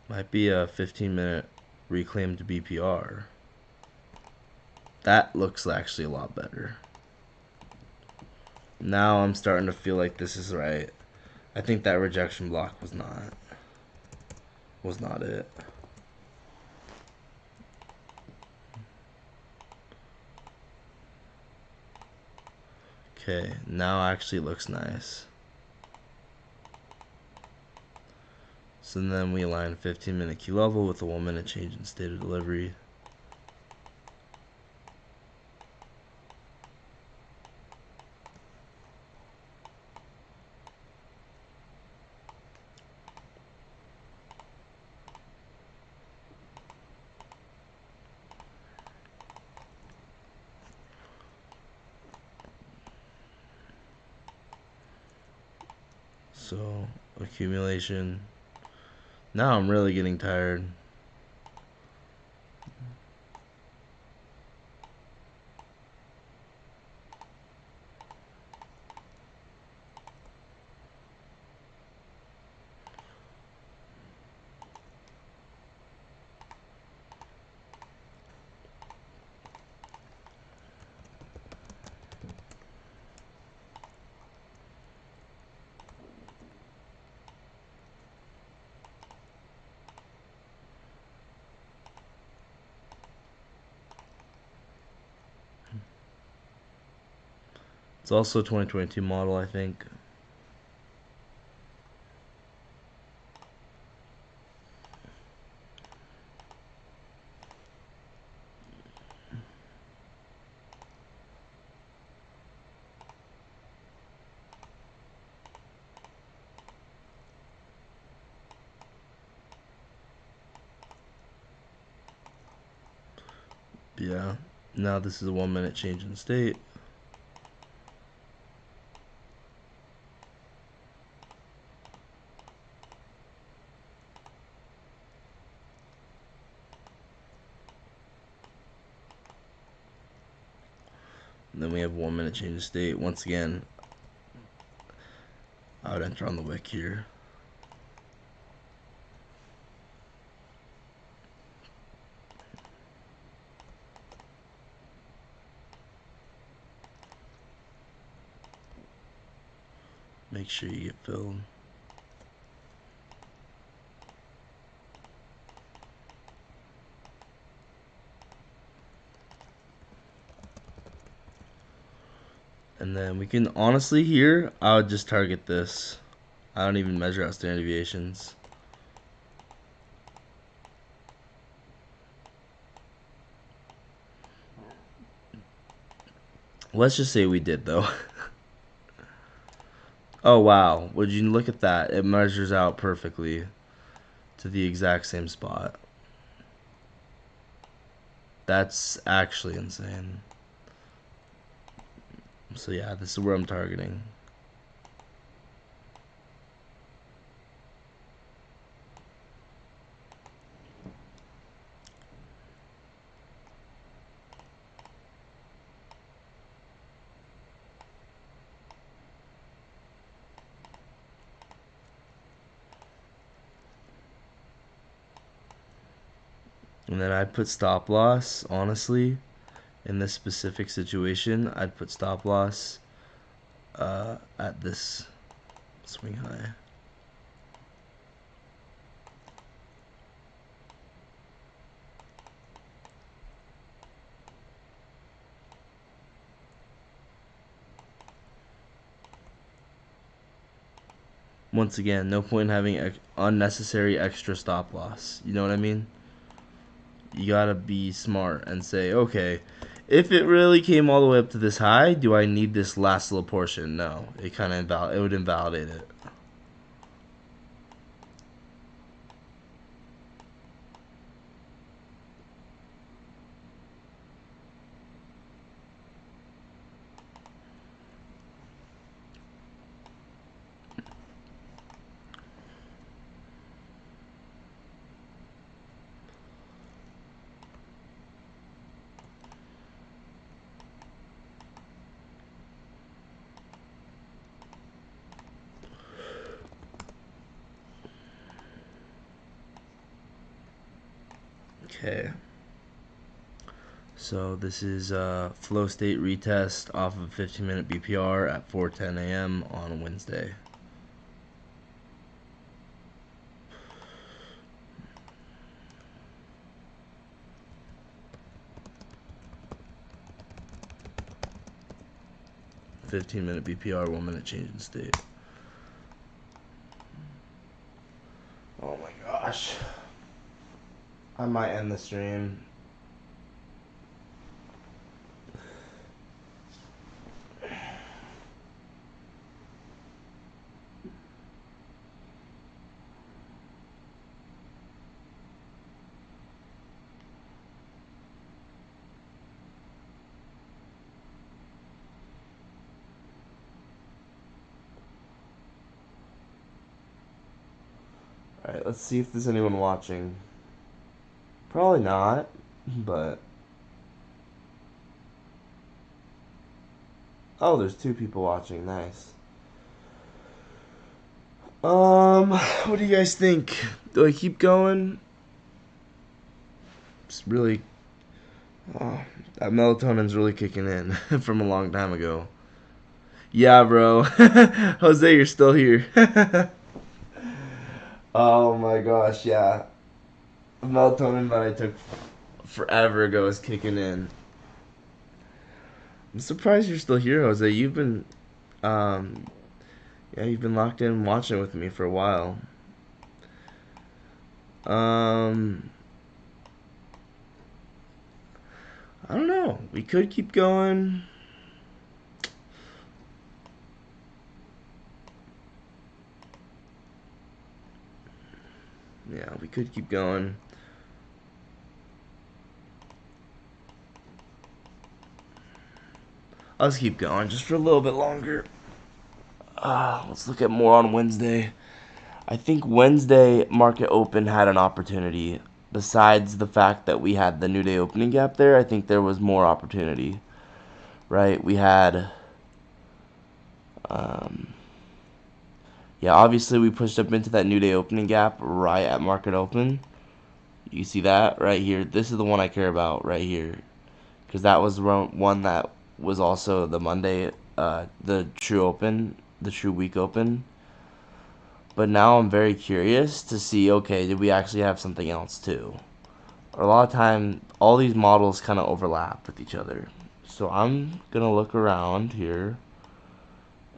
Might be a 15-minute reclaimed BPR. That looks actually a lot better. Now I'm starting to feel like this is right. I think that rejection block was not it. Okay, now actually looks nice. So then we align 15-minute key level with a 1-minute change in state of delivery. So, accumulation. Now I'm really getting tired. It's also a 2022 model, I think. Yeah. Now this is a 1 minute change in state. And then we have 1 minute change of state. Once again, I would enter on the wick here. Make sure you get filled. And then we can, honestly here, I would just target this. I don't even measure out standard deviations. Let's just say we did though. Oh wow, would you look at that? It measures out perfectly to the exact same spot. That's actually insane. So yeah, this is where I'm targeting. And then I'd put stop loss, honestly, in this specific situation, I'd put stop loss at this swing high. Once again, no point in having unnecessary extra stop loss. You know what I mean? You gotta be smart and say, okay, if it really came all the way up to this high, do I need this last little portion? No, it kind of it would invalidate it. Okay. So this is a flow state retest off of 15-minute BPR at 4:10 a.m. on Wednesday. (15-minute BPR, 1 minute change in state). Oh my gosh. I might end the stream. Alright, let's see if there's anyone watching. Probably not, but... Oh, there's 2 people watching. Nice. What do you guys think? Do I keep going? It's really... Oh, that melatonin's really kicking in from a long time ago. Yeah, bro. Jose, you're still here. Oh my gosh, yeah. The melatonin that I took forever ago is kicking in. I'm surprised you're still here, Jose. You've been, um, yeah, you've been locked in watching with me for a while. Um, I don't know. We could keep going. Yeah, we could keep going. Let's keep going just for a little bit longer. Let's look at more on Wednesday. I think Wednesday market open had an opportunity. Besides the fact that we had the new day opening gap there, I think there was more opportunity. Right? We had, um, yeah, obviously we pushed up into that new day opening gap right at market open. You see that right here? This is the one I care about right here, because that was one that was also the Monday, the true open, the true week open. But now I'm very curious to see, okay, did we actually have something else too? A lot of time, all these models kind of overlap with each other. So I'm gonna look around here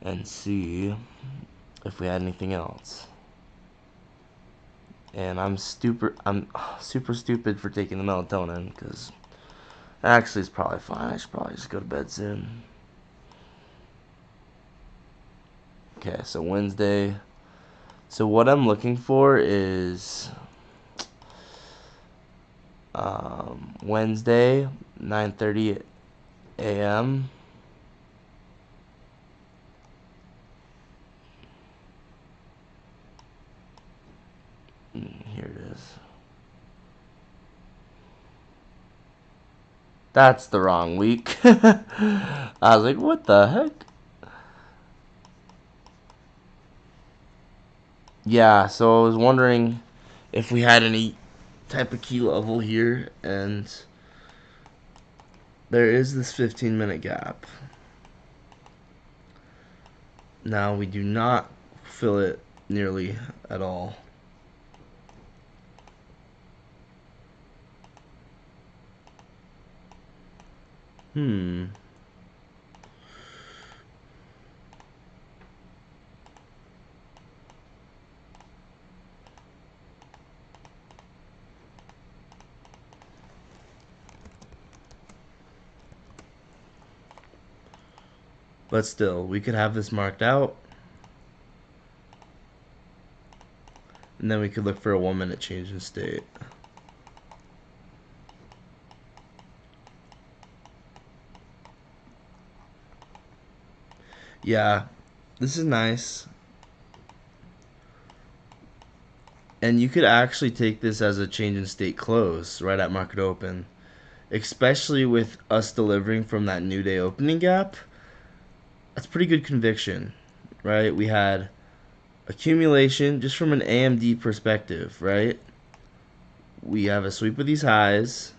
and see if we had anything else. And I'm super stupid for taking the melatonin, because actually it's probably fine. I should probably just go to bed soon. Okay, so Wednesday. So what I'm looking for is Wednesday, 9:30 a.m. Here it is. That's the wrong week. I was like, what the heck? Yeah, so I was wondering if we had any type of key level here, and there is this 15-minute gap. Now we do not fill it nearly at all. But still, we could have this marked out, and then we could look for a 1-minute change in state. Yeah, this is nice. And you could actually take this as a change in state close right at market open, especially with us delivering from that new day opening gap. That's pretty good conviction, right? We had accumulation just from an AMD perspective, right? We have a sweep of these highs,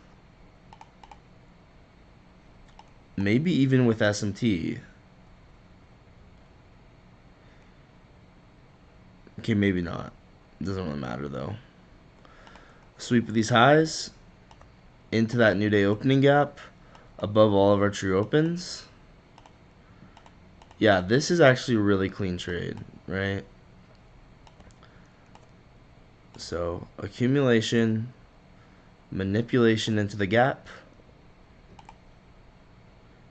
maybe even with SMT. Okay, maybe not. It doesn't really matter though. Sweep of these highs into that new day opening gap above all of our true opens. Yeah, this is actually a really clean trade, right? So accumulation, manipulation into the gap,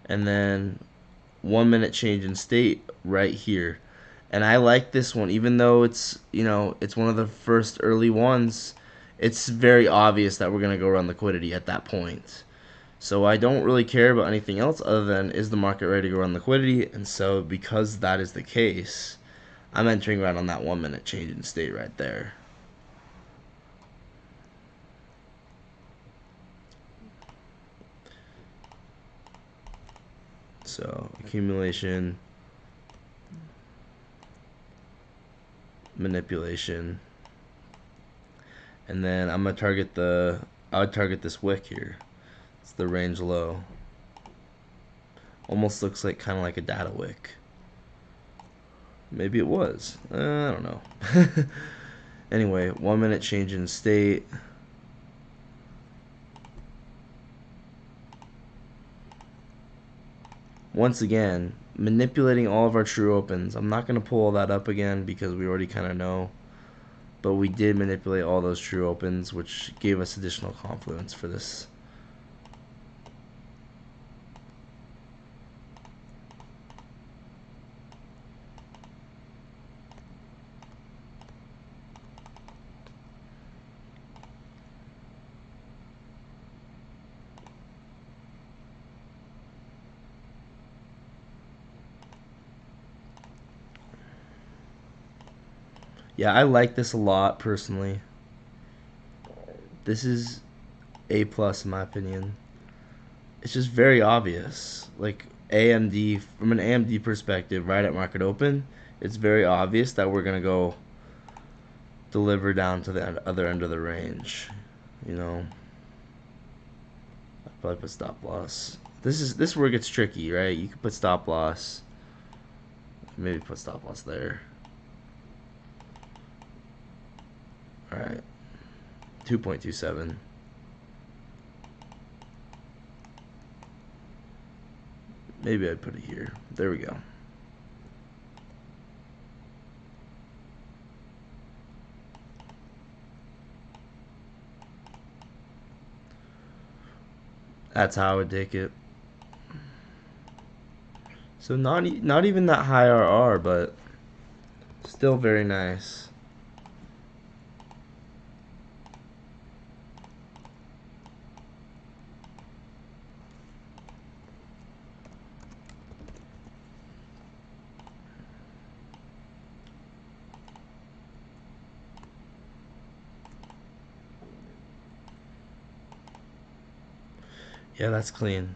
and then 1-minute change in state right here. And I like this one, even though it's, it's one of the first early ones. It's very obvious that we're going to go around liquidity at that point. So I don't really care about anything else other than, is the market ready to go around liquidity? And so because that is the case, I'm entering right on that 1-minute change in state right there. So accumulation, manipulation, and then I'm gonna target I would target this wick here. It's the range low. Almost looks like kind of like a data wick. Maybe it was. I don't know. Anyway, 1-minute change in state. once again, manipulating all of our true opens. I'm not going to pull all that up again because we already kind of know. But we did manipulate all those true opens, which gave us additional confluence for this. Yeah, I like this a lot personally. This is A plus in my opinion. It's just very obvious. Like AMD, from an AMD perspective, right at market open, it's very obvious that we're gonna go deliver down to the other end of the range. You know, I'd probably put stop loss. This is where it gets tricky, right? You could put stop loss. Maybe put stop loss there. All right, 2.27. Maybe I'd put it here. There we go. That's how I would take it. So not even that high RR, but still very nice. Yeah, that's clean.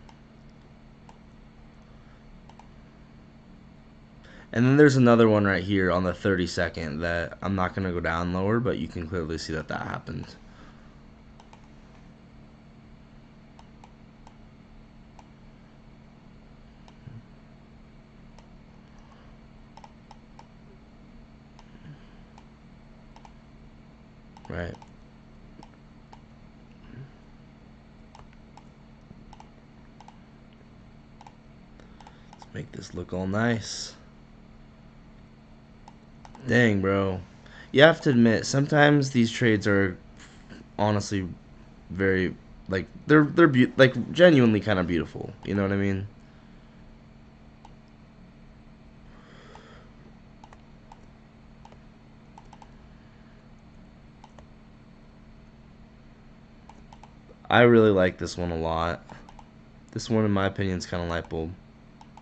And then there's another one right here on the 32nd that I'm not going to go down lower, but you can clearly see that happened. Right. Let's make this look all nice. Dang, bro. You have to admit, sometimes these trades are honestly very, like, they're like genuinely kind of beautiful. You know what I mean? I really like this one a lot. This one, in my opinion, is kind of light bulb.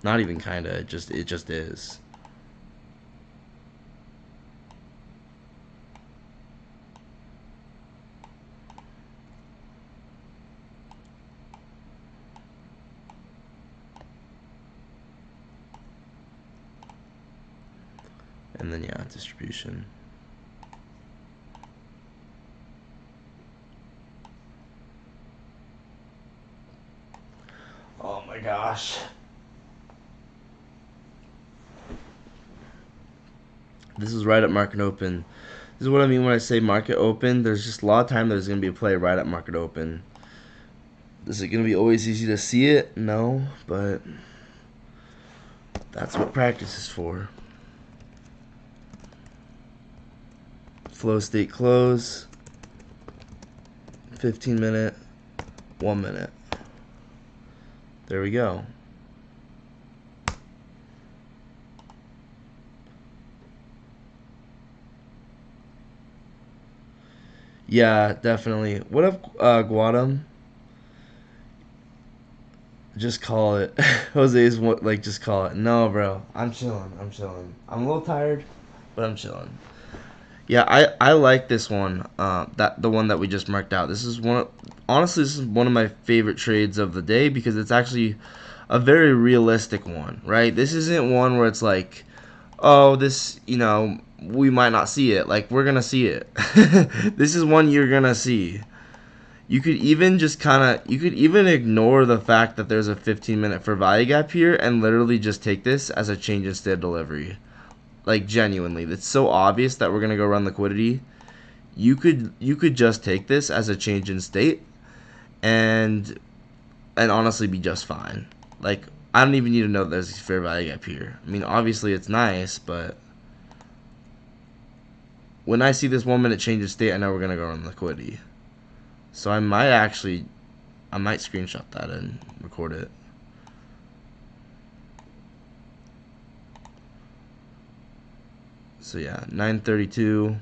Not even kind of. It just is. And then yeah, distribution. Oh my gosh. This is right at market open. This is what I mean when I say market open. There's just a lot of time there's going to be a play right at market open. Is it going to be always easy to see it? No, but that's what practice is for. Flow state close. 15 minute. 1 minute. There we go. Yeah, definitely. What if Guadam? Just call it. Jose's like, just call it. No, bro. I'm chilling. I'm chilling. I'm a little tired, but I'm chilling. Yeah, I like this one. That the one that we just marked out. This is one. Honestly, this is one of my favorite trades of the day because it's actually a very realistic one, right? This isn't one where it's like, oh, this, we might not see it. Like, we're gonna see it. This is one you're gonna see. You could even you could even ignore the fact that there's a 15-minute for value gap here and literally just take this as a change in state of delivery. Like, genuinely, it's so obvious that we're gonna go run liquidity. You could just take this as a change in state and honestly be just fine. Like, I don't even need to know that there's a fair value gap here. I mean, obviously it's nice, but when I see this 1 minute change of state, I know we're gonna go on liquidity. So I might screenshot that and record it. So yeah, 9:32,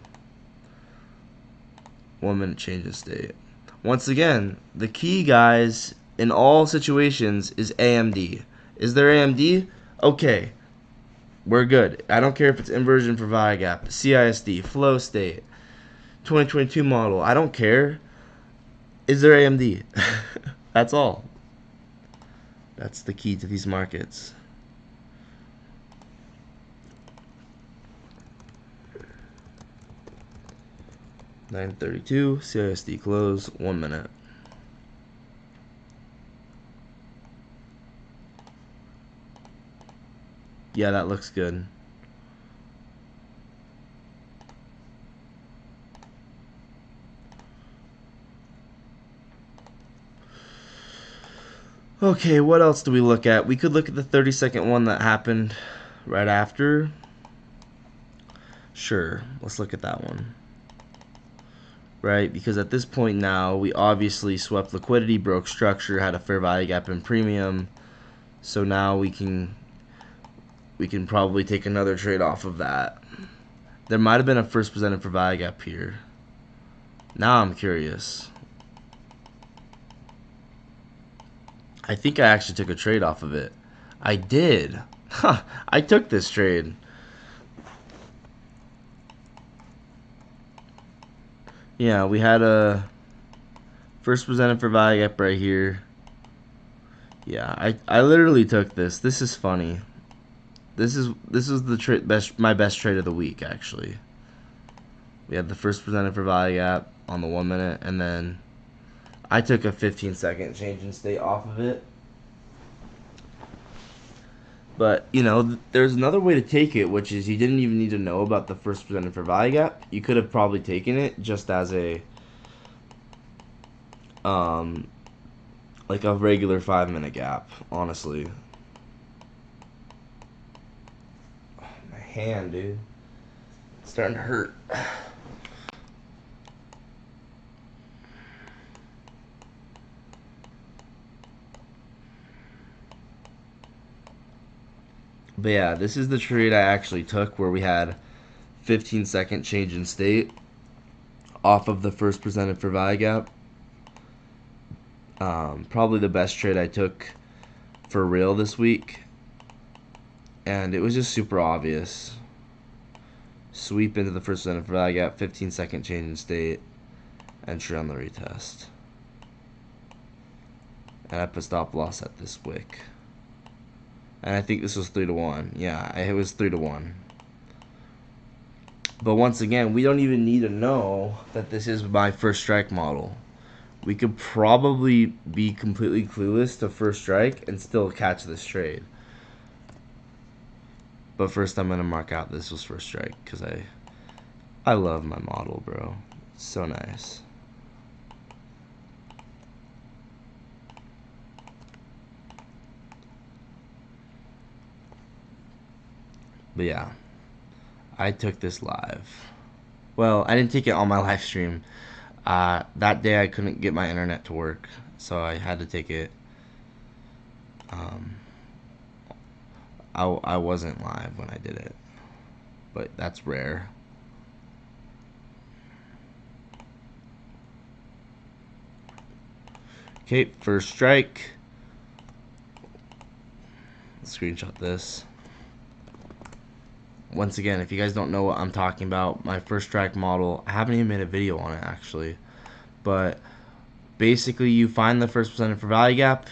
1 minute change of state. Once again, the key, guys, in all situations is AMD. Is there AMD? Okay, we're good. I don't care if it's inversion for value gap, CISD, flow state, 2022 model. I don't care. Is there AMD? That's all. That's the key to these markets. $9.32, CISD close, 1 minute. Yeah, that looks good. Okay, what else do we look at? We could look at the 30-second one that happened right after. Sure, let's look at that one. Right, because at this point now, we obviously swept liquidity, broke structure, had a fair value gap in premium. So now we can probably take another trade off of that. There might have been a first presented for value gap here. Now I'm curious. I think I actually took a trade off of it. I did. Huh, I took this trade. Yeah, we had a first presented for value gap right here. Yeah, I literally took this. This is funny. This is the my best trade of the week, actually. We had the first presented for value gap on the 1 minute, and then I took a 15-second change in state off of it. But, you know, there's another way to take it, which is you didn't even need to know about the first presented for value gap. You could have probably taken it just as a like a regular 5-minute gap, honestly. Oh, my hand, dude. It's starting to hurt. But yeah, this is the trade I actually took where we had 15-second change in state off of the first presented for value gap. Probably the best trade I took for real this week. And it was just super obvious. Sweep into the first presented for value gap, 15-second change in state, entry on the retest. And I put stop loss at this wick. And I think this was 3-1. Yeah, it was 3-1. But once again, we don't even need to know that this is my first strike model. We could probably be completely clueless to first strike and still catch this trade. But first I'm going to mark out this was first strike because I love my model, bro. It's so nice. But yeah, I took this live. Well, I didn't take it on my live stream. That day I couldn't get my internet to work, so I had to take it. I wasn't live when I did it, but that's rare. Okay, first strike. Let's screenshot this. Once again, if you guys don't know what I'm talking about, my first strike model, I haven't even made a video on it actually, but basically you find the first presented for value gap,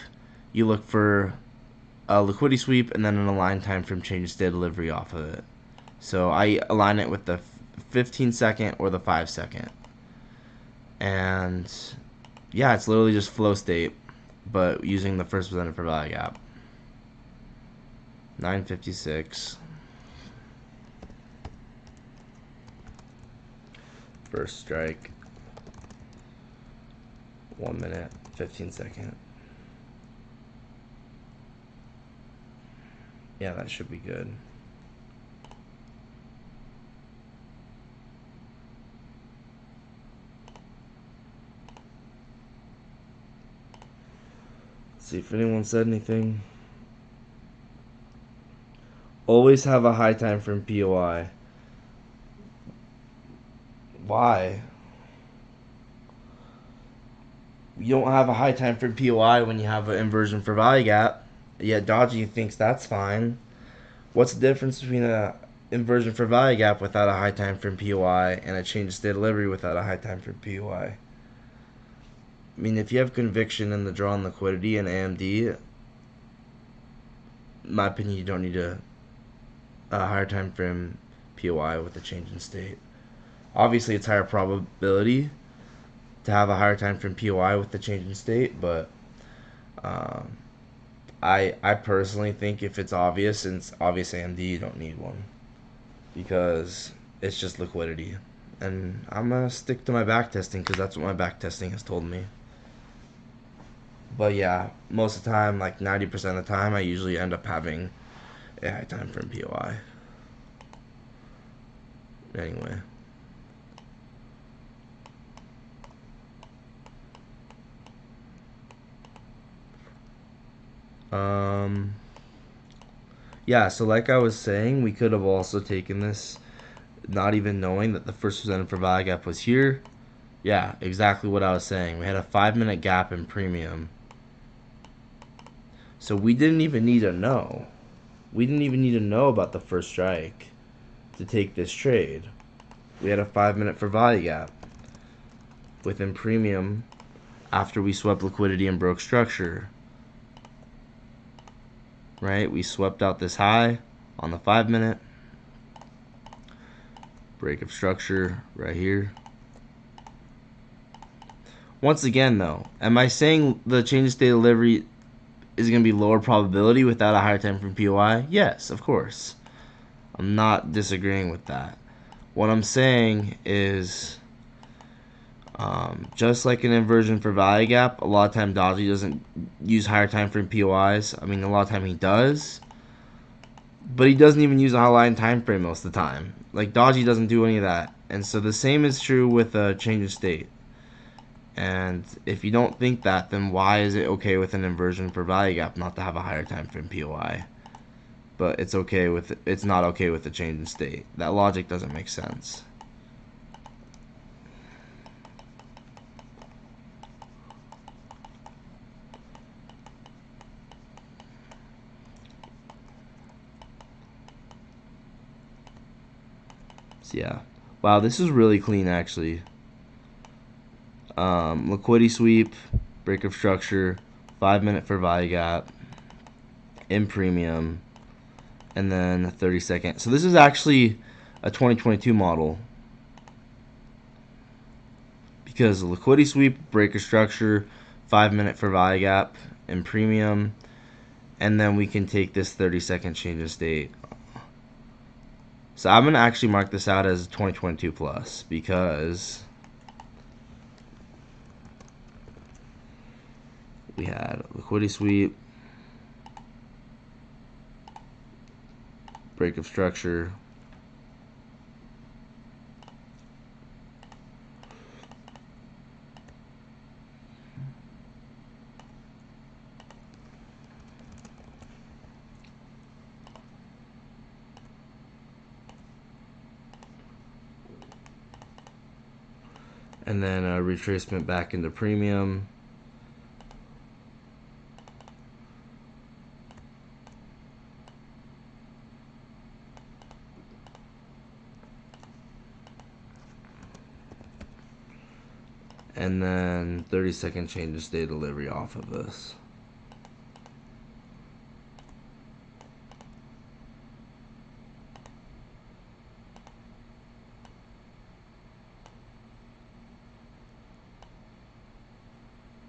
you look for a liquidity sweep, and then an align time frame change state delivery off of it. So I align it with the 15-second or the 5-second. And yeah, it's literally just flow state, but using the first presented for value gap. 9:56. First strike. 1 minute, 15-second. Yeah, that should be good. Let's see if anyone said anything. Always have a high time frame POI. Why? You don't have a high time frame POI when you have an inversion for value gap. Yet Dodgy thinks that's fine. What's the difference between a inversion for value gap without a high time frame POI and a change of state delivery without a high time frame POI? I mean, if you have conviction in the draw and liquidity and AMD, in my opinion, you don't need a higher time frame POI with a change in state. Obviously, it's higher probability to have a higher time frame POI with the change in state, but um, I personally think if it's obvious and it's obvious AMD, you don't need one because it's just liquidity. And I'm gonna stick to my back testing because that's what my back testing has told me. But yeah, most of the time, like 90% of the time, I usually end up having a high time frame POI. Anyway. Um, yeah, so like I was saying, we could have also taken this not even knowing that the first presented for value gap was here. Yeah, exactly what I was saying. We had a 5-minute gap in premium. So we didn't even need to know. We didn't even need to know about the first strike to take this trade. We had a 5-minute for value gap within premium after we swept liquidity and broke structure. Right? We swept out this high on the 5-minute. Break of structure right here. Once again, though, am I saying the change of state delivery is going to be lower probability without a higher time frame POI? Yes, of course. I'm not disagreeing with that. What I'm saying is, just like an inversion for value gap, a lot of time Dodgy doesn't use higher time frame POIs. I mean, a lot of time he does, but he doesn't even use a high time frame most of the time. Like Dodgy doesn't do any of that, and so the same is true with a change of state. And if you don't think that, then why is it okay with an inversion for value gap not to have a higher time frame POI? But it's not okay with the change in state. That logic doesn't make sense. So yeah. Wow, this is really clean actually. Liquidity sweep, break of structure, 5-minute for value gap, in premium, and then a 30-second. So this is actually a 2022 model because liquidity sweep, break of structure, 5-minute for value gap, in premium, and then we can take this 30-second change of state. So I'm going to actually mark this out as 2022 plus because we had liquidity sweep, break of structure, and then a retracement back into premium. And then 30-second change of state delivery off of this.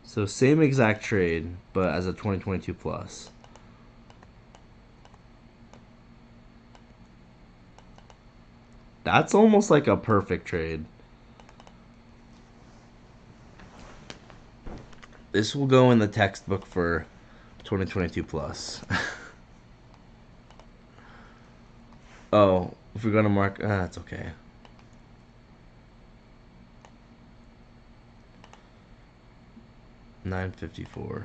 So same exact trade, but as a 2022 plus. That's almost like a perfect trade. This will go in the textbook for 2022 plus. Oh, if we're gonna mark, it's okay. $9.54.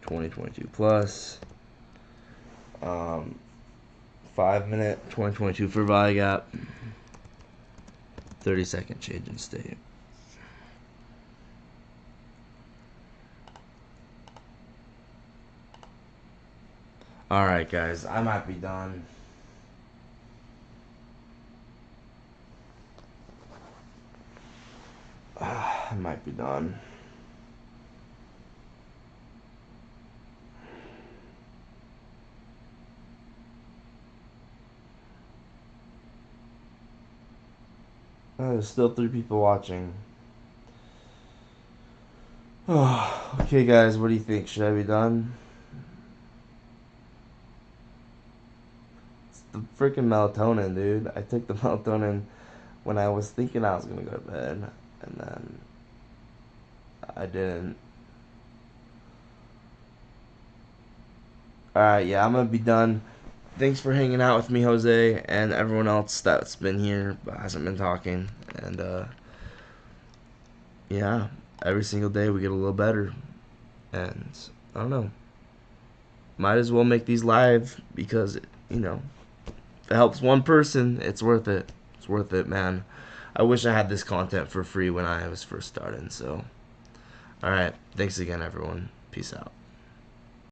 2022 plus. Um, 5 minute 2022 for value gap. 30-second change in state. All right, guys, I might be done. I might be done. There's still 3 people watching. Oh, okay, guys, what do you think? Should I be done? It's the freaking melatonin, dude. I took the melatonin when I was thinking I was gonna go to bed, and then I didn't. Alright, yeah, I'm gonna be done. Thanks for hanging out with me, Jose, and everyone else that's been here but hasn't been talking. And yeah, every single day we get a little better. And I don't know, might as well make these live because if it helps one person, it's worth it. It's worth it, man. I wish I had this content for free when I was first starting. So, all right, thanks again, everyone. Peace out.